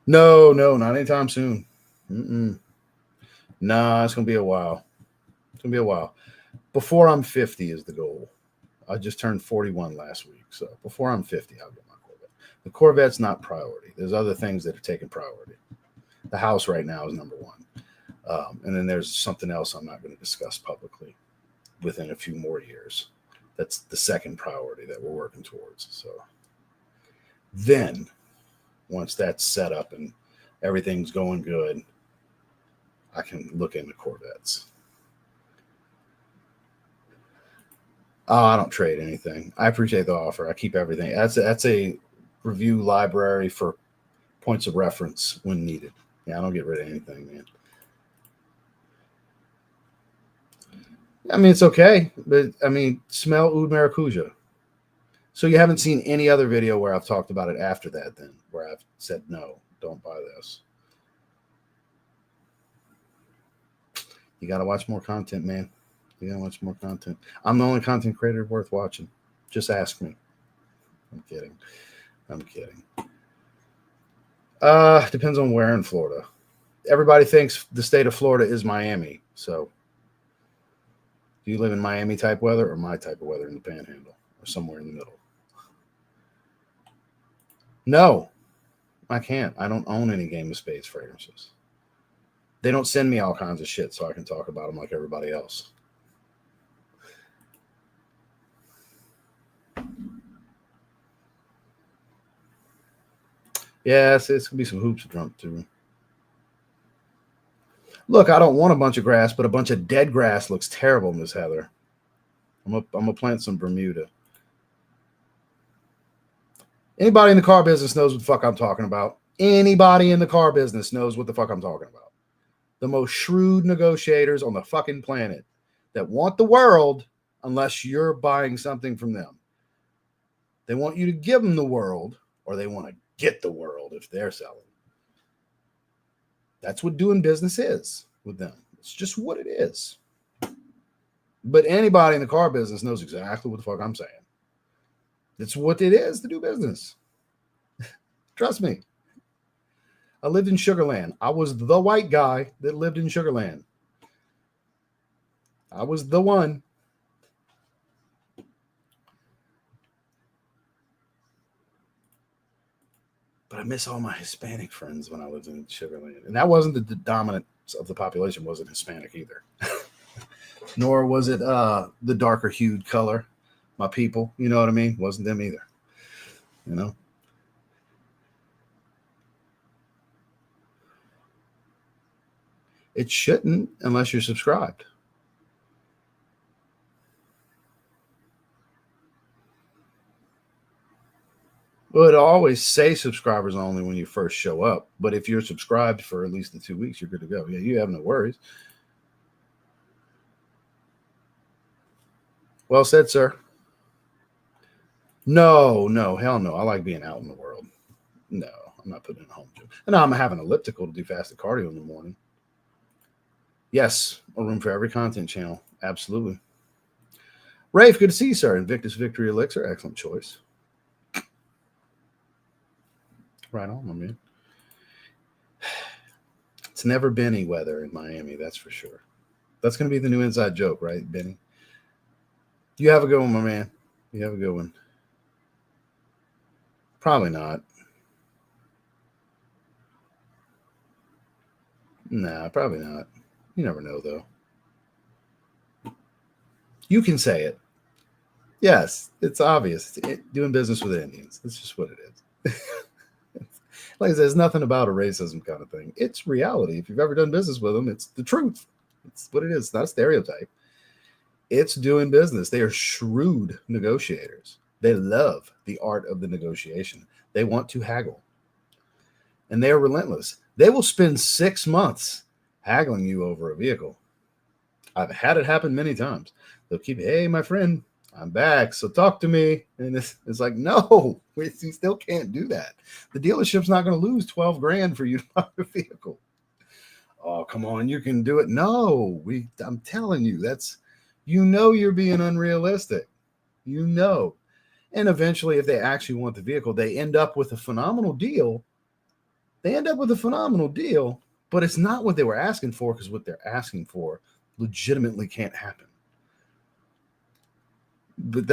[SPEAKER 1] No, not anytime soon. Nah, it's going to be a while. It's going to be a while. Before I'm 50 is the goal. I just turned 41 last week. So before I'm 50, I'll get my Corvette. The Corvette's not priority. There's other things that are taking priority. The house right now is number 1. And then there's something else I'm not going to discuss publicly within a few more years. That's the second priority that we're working towards. So then once that's set up and everything's going good, I can look into Corvettes. Oh, I don't trade anything. I appreciate the offer. I keep everything. That's a review library for points of reference when needed. Yeah, I don't get rid of anything, man. I mean, it's okay, but I mean, smell oud maracuja. So you haven't seen any other video where I've talked about it after that, then, where I've said, no, don't buy this. You got to watch more content, man. You got to watch more content. I'm the only content creator worth watching. Just ask me. I'm kidding. Depends on where in Florida. Everybody thinks the state of Florida is Miami. So do you live in Miami type weather or my type of weather in the Panhandle or somewhere in the middle? No, I can't. I don't own any Game of Spades fragrances. They don't send me all kinds of shit so I can talk about them like everybody else. Yeah, it's going to be some hoops to jump through. Look, I don't want a bunch of grass, but a bunch of dead grass looks terrible, Miss Heather. I'm gonna plant some Bermuda. Anybody in the car business knows what the fuck I'm talking about. Anybody in the car business knows what the fuck I'm talking about. The most shrewd negotiators on the fucking planet that want the world unless you're buying something from them. They want you to give them the world, or they want to get the world if they're selling. That's what doing business is with them. It's just what it is. But anybody in the car business knows exactly what the fuck I'm saying. It's what it is to do business. Trust me. I lived in Sugarland. I was the white guy that lived in Sugarland. I was the one. But I miss all my Hispanic friends when I lived in Sugarland. And that wasn't the dominance of the population, wasn't Hispanic either. Nor was it the darker hued color. My people, you know what I mean? Wasn't them either. You know? It shouldn't unless you're subscribed. Well, it'll always say subscribers only when you first show up. But if you're subscribed for at least the 2 weeks, you're good to go. Yeah, you have no worries. Well said, sir. No, hell no. I like being out in the world. No, I'm not putting in a home gym. And I'm having an elliptical to do fasted cardio in the morning. Yes, a room for every content channel. Absolutely. Rafe, good to see you, sir. Invictus Victory Elixir, excellent choice. Right on, my man. It's never Benny weather in Miami, that's for sure. That's going to be the new inside joke, right, Benny? You have a good one, my man. You have a good one. Probably not. Nah, probably not. You never know, though. You can say it. Yes, it's obvious. Doing business with Indians. That's just what it is. Like I said, it's nothing about a racism kind of thing. It's reality. If you've ever done business with them, it's the truth. It's what it is. It's not a stereotype. It's doing business. They are shrewd negotiators. They love the art of the negotiation. They want to haggle. And they are relentless. They will spend 6 months haggling you over a vehicle. I've had it happen many times. They'll keep, hey, my friend, I'm back, so talk to me. And it's like, no, we still can't do that. The dealership's not going to lose 12 grand for you to buy a vehicle. Oh, come on, you can do it. No, I'm telling you, You know you're being unrealistic. You know. And eventually, if they actually want the vehicle, they end up with a phenomenal deal. But it's not what they were asking for, because what they're asking for legitimately can't happen. But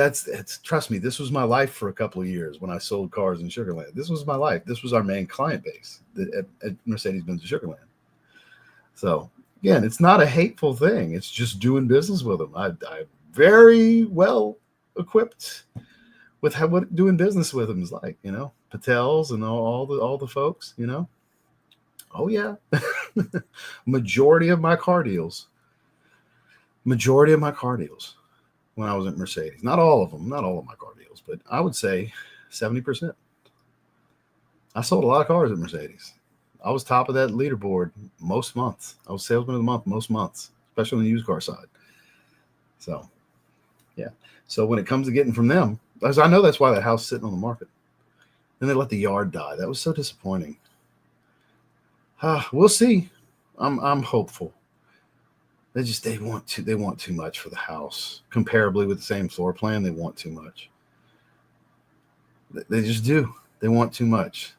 [SPEAKER 1] trust me, this was my life for a couple of years when I sold cars in Sugar Land. This was my life. This was our main client base at Mercedes-Benz Sugar Land. So again, it's not a hateful thing. It's just doing business with them. I'm very well equipped with what doing business with them is like, Patels and all the folks, Oh yeah. Majority of my car deals when I was at Mercedes. Not all of them, not all of my car deals, but I would say 70%. I sold a lot of cars at Mercedes. I was top of that leaderboard most months. I was salesman of the month most months, especially on the used car side. So, yeah. So when it comes to getting from them, as I know that's why that house is sitting on the market. Then they let the yard die. That was so disappointing. We'll see. I'm hopeful. They want too much for the house. Comparably with the same floor plan, they want too much. They just do. They want too much.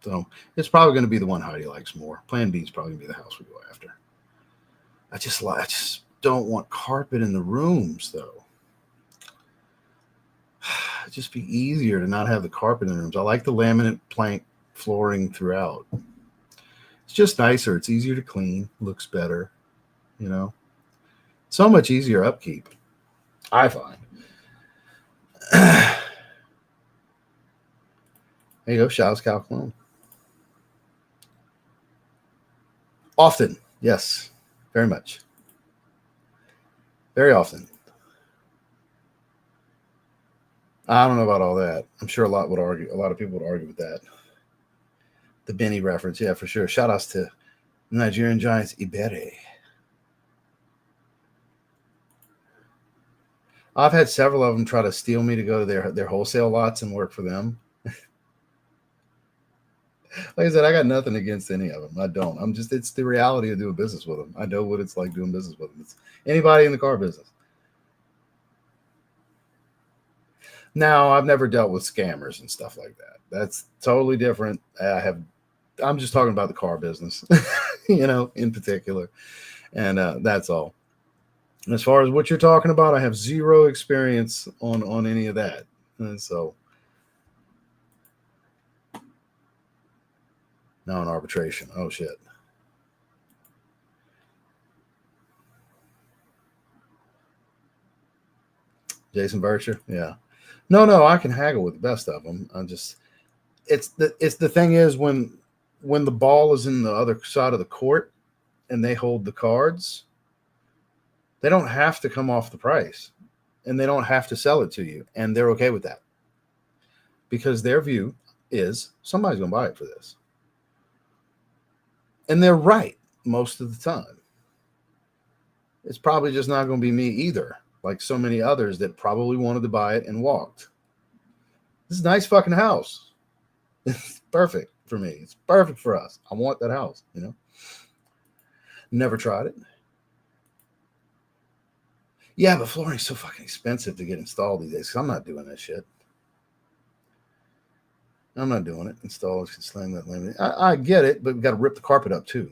[SPEAKER 1] So it's probably going to be the one Heidi likes more. Plan B is probably going to be the house we go after. I just don't want carpet in the rooms, though. It'd just be easier to not have the carpet in the rooms. I like the laminate plank flooring throughout. It's just nicer. It's easier to clean. Looks better. So much easier upkeep, I find. There you go. Shouts COLOGNE. Often. Yes. Very much. Very often. I don't know about all that. I'm sure a lot of people would argue with that. The Benny reference. Yeah, for sure. Shout outs to Nigerian Giants Ibere. I've had several of them try to steal me to go to their wholesale lots and work for them. Like I said, I got nothing against any of them. I don't. It's the reality of doing business with them. I know what it's like doing business with them. It's anybody in the car business. Now, I've never dealt with scammers and stuff like that. That's totally different. I'm just talking about the car business, in particular. And that's all. As far as what you're talking about, I have zero experience on any of that. And so now in arbitration. Oh, shit. Jason Bircher? Yeah. No, I can haggle with the best of them. It's the thing is when the ball is in the other side of the court and they hold the cards, they don't have to come off the price and they don't have to sell it to you. And they're okay with that because their view is somebody's going to buy it for this. And they're right most of the time. It's probably just not going to be me either, like so many others that probably wanted to buy it and walked. This is a nice fucking house. It's perfect for me. It's perfect for us. I want that house, Never tried it. Yeah, but flooring's so fucking expensive to get installed these days. I'm not doing that shit. I'm not doing it. Installers can slam that limit. I get it, but we've got to rip the carpet up too.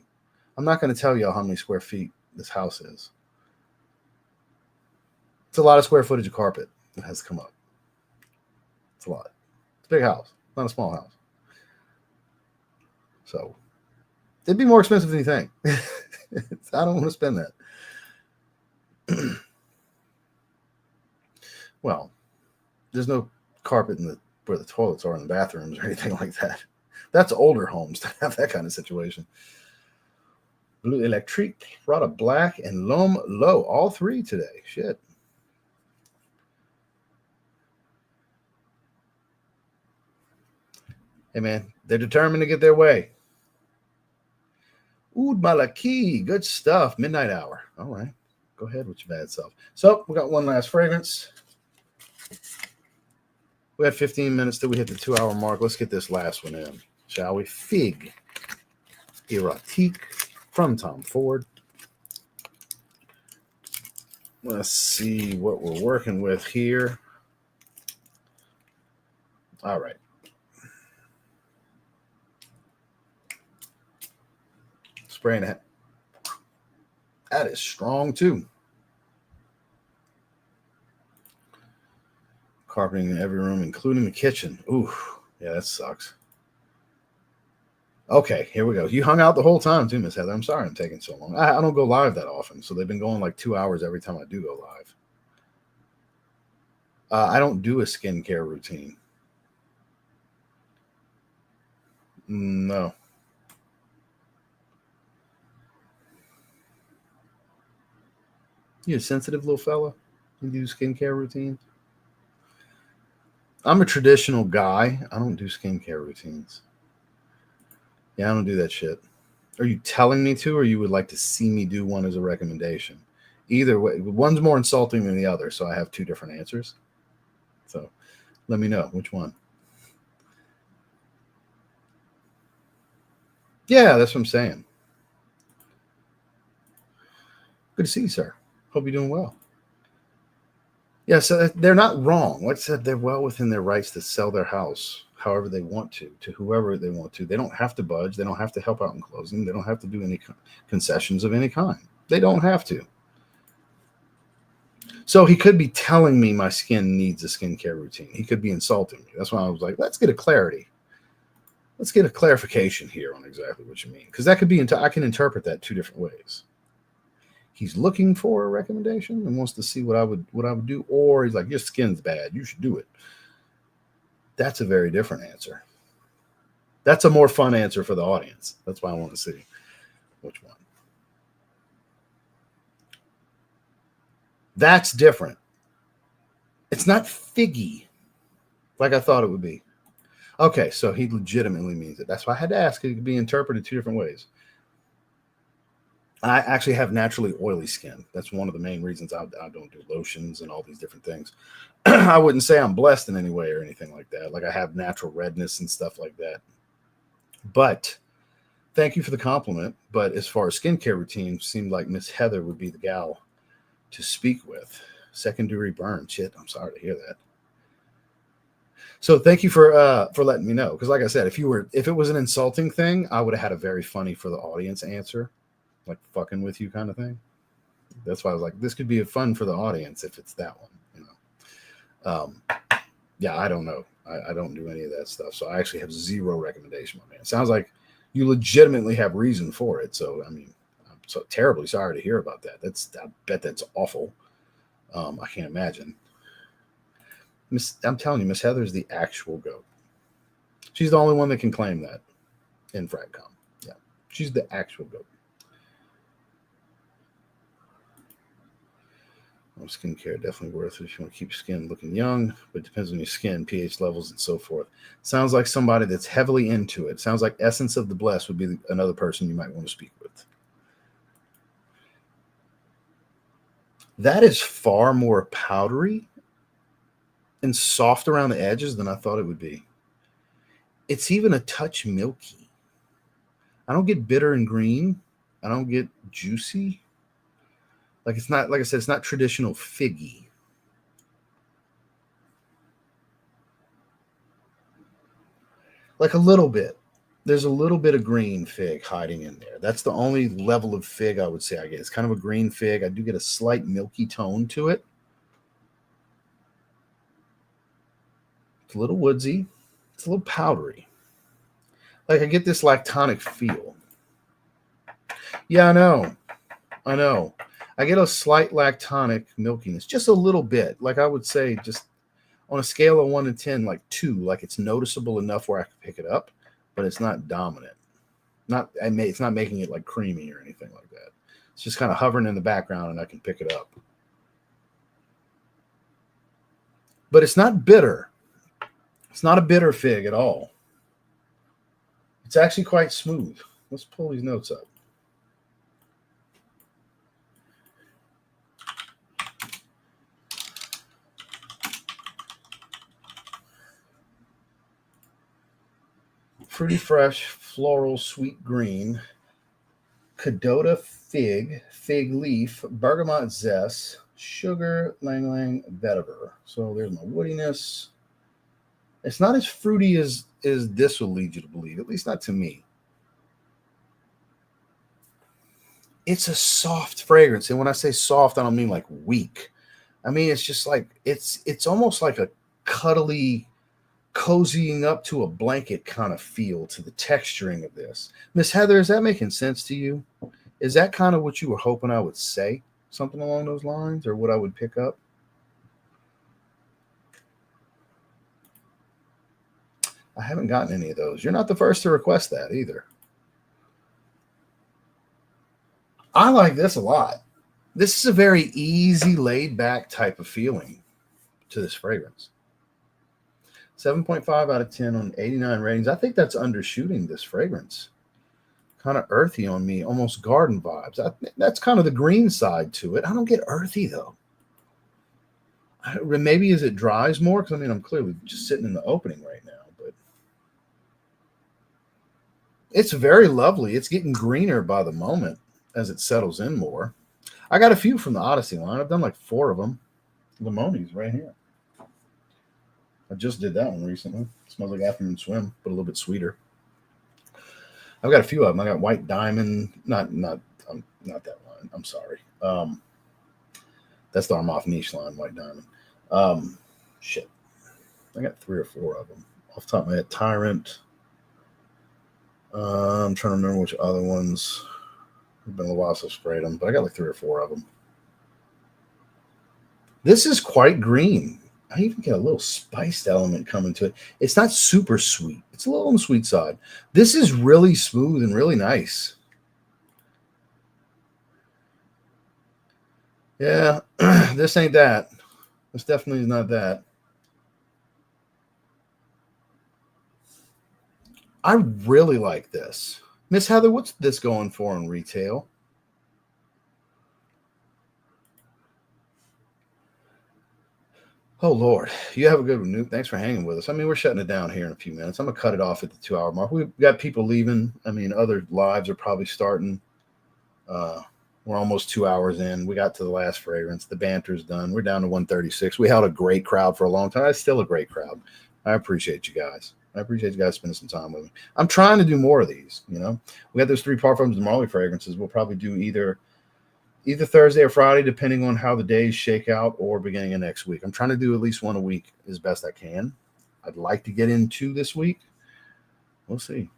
[SPEAKER 1] I'm not going to tell y'all how many square feet this house is. It's a lot of square footage of carpet that has come up. It's a lot. It's a big house, not a small house. So it'd be more expensive than you think. I don't want to spend that. Well, there's no carpet where the toilets are in the bathrooms or anything like that. That's older homes that have that kind of situation. Blue Erotique, Rada Black, and L'Homme Low. All three today. Shit. Hey, man, they're determined to get their way. Oud Malaki, good stuff. Midnight Hour. All right. Go ahead with your bad self. So we got one last fragrance. We had 15 minutes till we hit the 2-hour mark. Let's get this last one in, shall we? Figue Ratique from Tom Ford. Let's see what we're working with here. All right. Spraying that. That is strong too. Carpeting in every room, including the kitchen. Ooh, yeah, that sucks. Okay, here we go. You hung out the whole time too, Miss Heather. I'm sorry I'm taking so long. I don't go live that often, so they've been going like 2 hours every time I do go live. I don't do a skincare routine. No. You a sensitive little fella? You do skincare routines? I'm a traditional guy. I don't do skincare routines. Yeah, I don't do that shit. Are you telling me to, or you would like to see me do one as a recommendation? Either way, one's more insulting than the other, so I have two different answers. So let me know which one. Yeah, that's what I'm saying. Good to see you, sir. Hope you're doing well. Yeah, so they're not wrong. Like I said, they're well within their rights to sell their house however they want to whoever they want to. They don't have to budge. They don't have to help out in closing. They don't have to do any concessions of any kind. They don't have to. So he could be telling me my skin needs a skincare routine. He could be insulting me. That's why I was like, let's get a clarity. Let's get a clarification here on exactly what you mean. Because that could be, I can interpret that two different ways. He's looking for a recommendation and wants to see what I would do, or he's like, your skin's bad, you should do it. That's a very different answer. That's a more fun answer for the audience. That's why I want to see which one. That's different. It's not Figgy like I thought it would be. Okay, so he legitimately means it. That's why I had to ask. It could be interpreted two different ways. I actually have naturally oily skin. That's one of the main reasons I don't do lotions and all these different things. I wouldn't say I'm blessed in any way or anything like that. Like I have natural redness and stuff like that. But thank you for the compliment. But as far as skincare routines, seemed like Miss Heather would be the gal to speak with. Second-degree burn. Shit, I'm sorry to hear that. So thank you for letting me know. Because like I said, if it was an insulting thing, I would have had a very funny for the audience answer, like fucking with you kind of thing. That's why I was like, this could be a fun for the audience if it's that one. You know. Yeah, I don't know. I don't do any of that stuff. So I actually have zero recommendation, my man. It sounds like you legitimately have reason for it. So I mean, I'm so terribly sorry to hear about that. I bet that's awful. I can't imagine. I'm telling you, Miss Heather's the actual GOAT. She's the only one that can claim that in Fragcom. Yeah, she's the actual GOAT. Well, skincare definitely worth it if you want to keep your skin looking young, but it depends on your skin, pH levels, and so forth. Sounds like somebody that's heavily into it. Sounds like Essence of the Blessed would be another person you might want to speak with. That is far more powdery and soft around the edges than I thought it would be. It's even a touch milky. I don't get bitter and green. I don't get juicy. Like it's not, like I said, it's not traditional figgy. Like a little bit. There's a little bit of green fig hiding in there. That's the only level of fig I would say I get. It's kind of a green fig. I do get a slight milky tone to it. It's a little woodsy. It's a little powdery. Like I get this lactonic feel. Yeah, I know. I get a slight lactonic milkiness, just a little bit. Like I would say, just on a scale of 1 to 10, like 2. Like it's noticeable enough where I can pick it up, but it's not dominant. It's not making it like creamy or anything like that. It's just kind of hovering in the background, and I can pick it up. But it's not bitter. It's not a bitter fig at all. It's actually quite smooth. Let's pull these notes up. Fruity fresh, floral, sweet green, Cadota fig, fig leaf, bergamot zest, sugar, lang lang, vetiver. So there's my woodiness. It's not as fruity as this will lead you to believe, at least not to me. It's a soft fragrance. And when I say soft, I don't mean like weak. I mean, it's just like, it's almost like a cuddly, cozying up to a blanket kind of feel to the texturing of this. Miss Heather, is that making sense to you? Is that kind of what you were hoping I would say? Something along those lines, or what I would pick up? I haven't gotten any of those. You're not the first to request that either. I like this a lot. This is a very easy, laid back type of feeling to this fragrance. 7.5 out of 10 on 89 ratings. I think that's undershooting this fragrance. Kind of earthy on me, almost garden vibes. That's kind of the green side to it. I don't get earthy though. Maybe as it dries more, because I mean, I'm clearly just sitting in the opening right now, but it's very lovely. It's getting greener by the moment as it settles in more. I got a few from the Odyssey line. I've done like 4 of them. Limoni's right here. I just did that one recently. It smells like afternoon swim, but a little bit sweeter. I've got a few of them. I got White Diamond. Not that line. I'm sorry. That's the Armoff niche line, White Diamond. Shit. I got 3 or 4 of them. Off the top of my head, Tyrant. I'm trying to remember which other ones. It's been a while since I've sprayed them, but I got like 3 or 4 of them. This is quite green. I even get a little spiced element coming to it. It's not super sweet. It's a little on the sweet side. This is really smooth and really nice. Yeah, this ain't that. This definitely is not that. I really like this. Miss Heather, what's this going for in retail? Oh, Lord. You have a good one, Noop. Thanks for hanging with us. I mean, we're shutting it down here in a few minutes. I'm going to cut it off at the 2-hour mark. We've got people leaving. I mean, other lives are probably starting. We're almost 2 hours in. We got to the last fragrance. The banter's done. We're down to 136. We held a great crowd for a long time. It's still a great crowd. I appreciate you guys. I appreciate you guys spending some time with me. I'm trying to do more of these, you know. We got those 3 Parfums de Marley fragrances. We'll probably do either Thursday or Friday, depending on how the days shake out, or beginning of next week. I'm trying to do at least one a week as best I can. I'd like to get into this week. We'll see.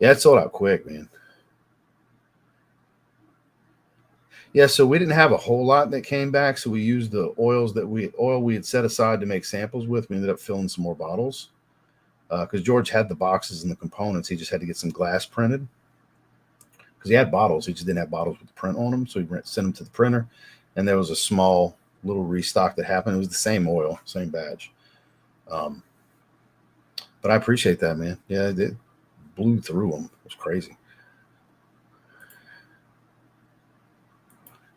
[SPEAKER 1] Yeah, it sold out quick, man. Yeah, so we didn't have a whole lot that came back, so we used the oil we had set aside to make samples with. We ended up filling some more bottles because George had the boxes and the components. He just had to get some glass printed because he had bottles. He just didn't have bottles with the print on them, so he sent them to the printer, and there was a small little restock that happened. It was the same oil, same batch. But I appreciate that, man. Yeah, it blew through them. It was crazy.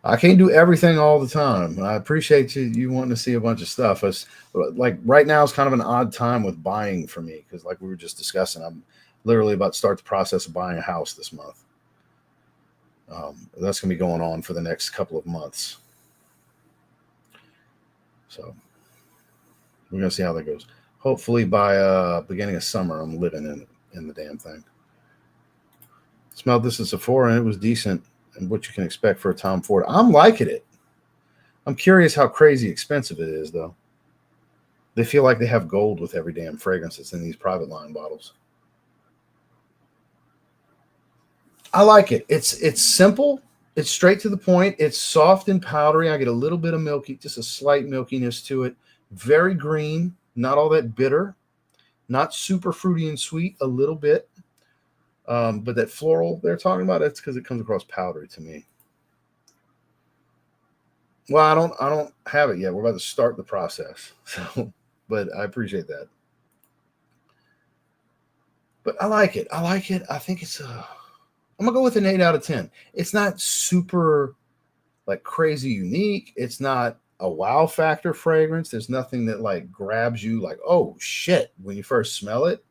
[SPEAKER 1] I can't do everything all the time. I appreciate you wanting to see a bunch of stuff. Like right now is kind of an odd time with buying for me because, like we were just discussing, I'm literally about to start the process of buying a house this month. That's going to be going on for the next couple of months. So we're going to see how that goes. Hopefully by beginning of summer, I'm living in the damn thing. Smelled this at Sephora and it was decent. And what you can expect for a Tom Ford. I'm liking it. I'm curious how crazy expensive it is, though. They feel like they have gold with every damn fragrance that's in these private line bottles. I like it. It's simple. It's straight to the point. It's soft and powdery. I get a little bit of milky, just a slight milkiness to it. Very green, not all that bitter, not super fruity and sweet, a little bit. But that floral they're talking about, it's because it comes across powdery to me. Well, I don't have it yet. We're about to start the process. So, but I appreciate that. But I like it. I think it's I'm gonna go with an 8 out of 10. It's not super like crazy unique. It's not a wow factor fragrance. There's nothing that like grabs you like, oh shit, when you first smell it.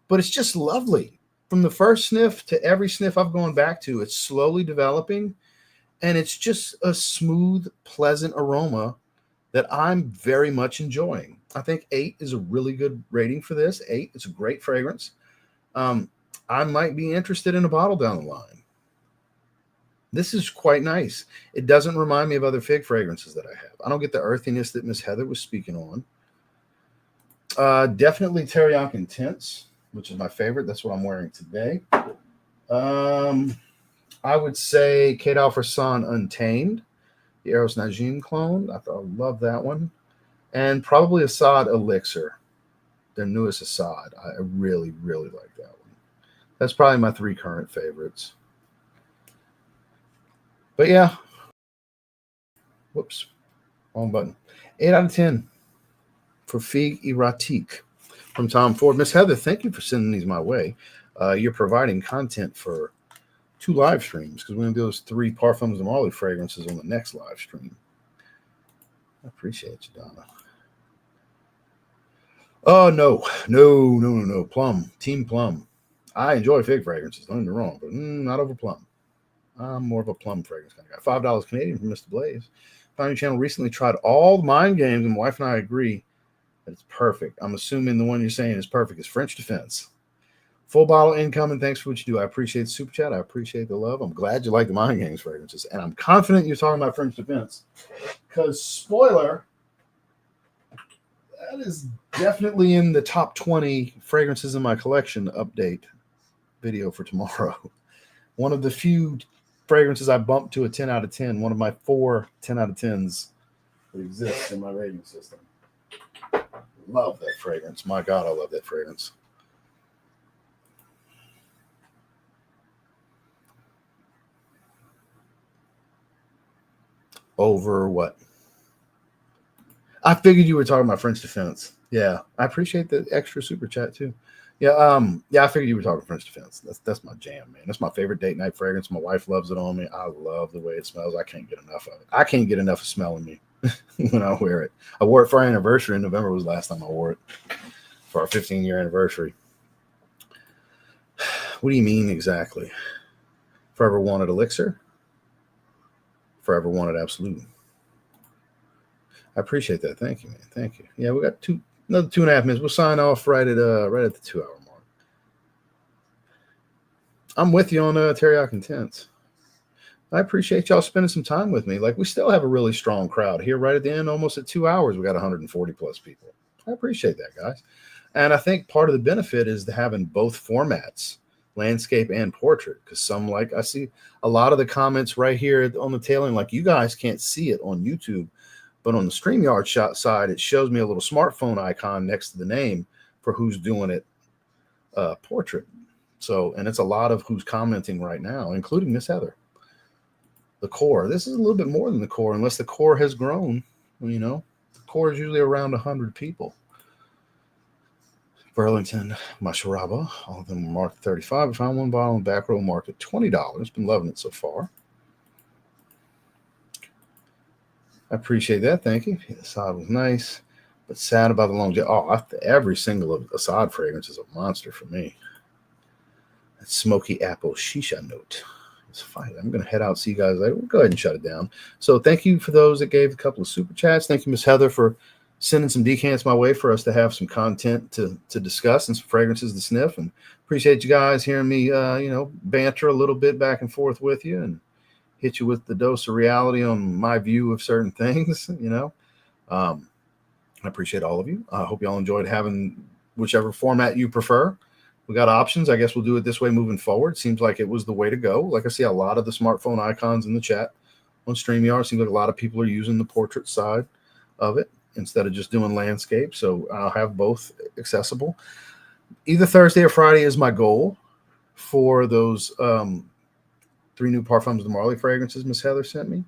[SPEAKER 1] But it's just lovely. From the first sniff to every sniff I've gone back to, it's slowly developing. And it's just a smooth, pleasant aroma that I'm very much enjoying. I think 8 is a really good rating for this. 8, it's a great fragrance. I might be interested in a bottle down the line. This is quite nice. It doesn't remind me of other fig fragrances that I have. I don't get the earthiness that Miss Heather was speaking on. Definitely Teriyaki Intense, which is my favorite. That's what I'm wearing today. I would say Kate Alfredson Untamed, the Eros Najim clone. I love that one. And probably Assad Elixir, their newest Assad. I really, really like that one. That's probably my 3 current favorites. But yeah. Whoops. Wrong button. 8 out of 10 for Figgy Ratique from Tom Ford. Miss Heather, thank you for sending these my way. You're providing content for 2 live streams because we're going to do those 3 Parfums de Marly fragrances on the next live stream. I appreciate you, Donna. Oh, no. Plum. Team Plum. I enjoy fig fragrances, don't get me wrong, but not over plum. I'm more of a plum fragrance kind of guy. $5 Canadian from Mr. Blaze. Found your channel recently, tried all the mind games, and my wife and I agree that it's perfect. I'm assuming the one you're saying is perfect is French Defense. Full bottle incoming. Thanks for what you do. I appreciate the super chat. I appreciate the love. I'm glad you like the mind games fragrances, and I'm confident you're talking about French Defense because, spoiler, that is definitely in the top 20 fragrances in my collection update video for tomorrow. One of the few fragrances I bumped to a 10 out of 10. One of my 4 10 out of 10s that exists in my rating system. Love that fragrance. My God, I love that fragrance. Over what? I figured you were talking about French Defense. Yeah, I appreciate the extra super chat too. Yeah, I figured you were talking French Defense. That's my jam, man. That's my favorite date night fragrance. My wife loves it on me. I love the way it smells. I can't get enough of it. I can't get enough of smelling me when I wear it. I wore it for our anniversary in November was the last time I wore it for our 15-year anniversary. What do you mean exactly? Forever Wanted Elixir? Forever Wanted Absolu. I appreciate that. Thank you, man. Thank you. Yeah, we got another 2.5 minutes. We'll sign off right at the 2-hour mark. I'm with you on Teriyaki Intense. I appreciate y'all spending some time with me. Like, we still have a really strong crowd here right at the end. Almost at 2 hours, we got 140 plus people. I appreciate that, guys. And I think part of the benefit is having both formats, landscape and portrait, because I see a lot of the comments right here on the tail end, like you guys can't see it on YouTube, but on the StreamYard shot side, it shows me a little smartphone icon next to the name for who's doing it portrait. So, and it's a lot of who's commenting right now, including Miss Heather. The core. This is a little bit more than the core, unless the core has grown. You know, the core is usually around 100 people. Burlington, Masharaba, all of them marked 35. I found one bottle in the back row marked at $20. Been loving it so far. I appreciate that. Thank you. Assad was nice, but sad about the longevity. Oh, every single Assad fragrance is a monster for me. That smoky apple shisha note. It's fine. I'm going to head out. See you guys later. We'll go ahead and shut it down. So thank you for those that gave a couple of super chats. Thank you, Miss Heather, for sending some decants my way for us to have some content to discuss and some fragrances to sniff. And appreciate you guys hearing me, banter a little bit back and forth with you and hit you with the dose of reality on my view of certain things. I appreciate all of you. I hope y'all enjoyed having whichever format you prefer. We got options. I guess we'll do it this way moving forward. Seems like it was the way to go. Like I see a lot of the smartphone icons in the chat on StreamYard. Seems like a lot of people are using the portrait side of it instead of just doing landscape. So I'll have both accessible. Either Thursday or Friday is my goal for those 3 new Parfums de Marly fragrances Miss Heather sent me.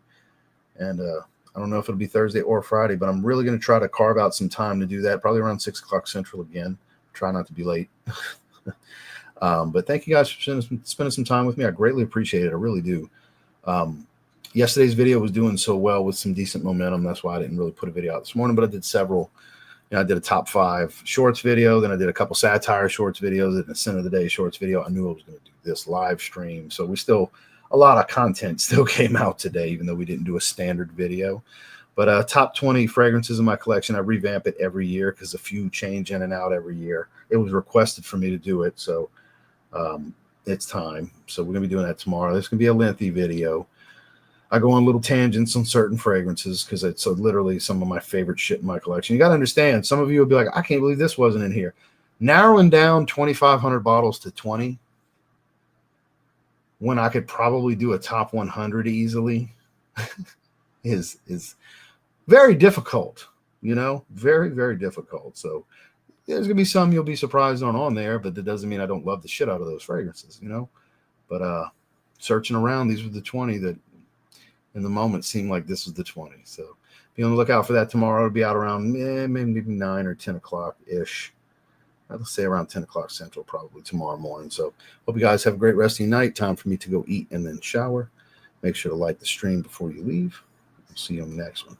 [SPEAKER 1] And I don't know if it'll be Thursday or Friday, but I'm really going to try to carve out some time to do that, probably around 6 o'clock Central again. Try not to be late. But thank you guys for spending some time with me. I greatly appreciate it. I really do. Yesterday's video was doing so well with some decent momentum. That's why I didn't really put a video out this morning, but I did several. I did a top 5 shorts video. Then I did a couple satire shorts videos and a center of the day shorts video. I knew I was going to do this live stream. So we still a lot of content still came out today, even though we didn't do a standard video. But top 20 fragrances in my collection. I revamp it every year because a few change in and out every year. It was requested for me to do it, so it's time. So we're going to be doing that tomorrow. This is going to be a lengthy video. I go on little tangents on certain fragrances because it's literally some of my favorite shit in my collection. You got to understand, some of you will be like, I can't believe this wasn't in here. Narrowing down 2,500 bottles to 20 when I could probably do a top 100 easily is very difficult, you know, very, very difficult. So there's going to be some you'll be surprised on there, but that doesn't mean I don't love the shit out of those fragrances, you know. But searching around, these were the 20 that in the moment seemed like this was the 20. So be on the lookout for that tomorrow. It'll be out around maybe 9 or 10 o'clock-ish. Let's say around 10 o'clock Central probably tomorrow morning. So hope you guys have a great rest of your night. Time for me to go eat and then shower. Make sure to like the stream before you leave. I'll see you on the next one.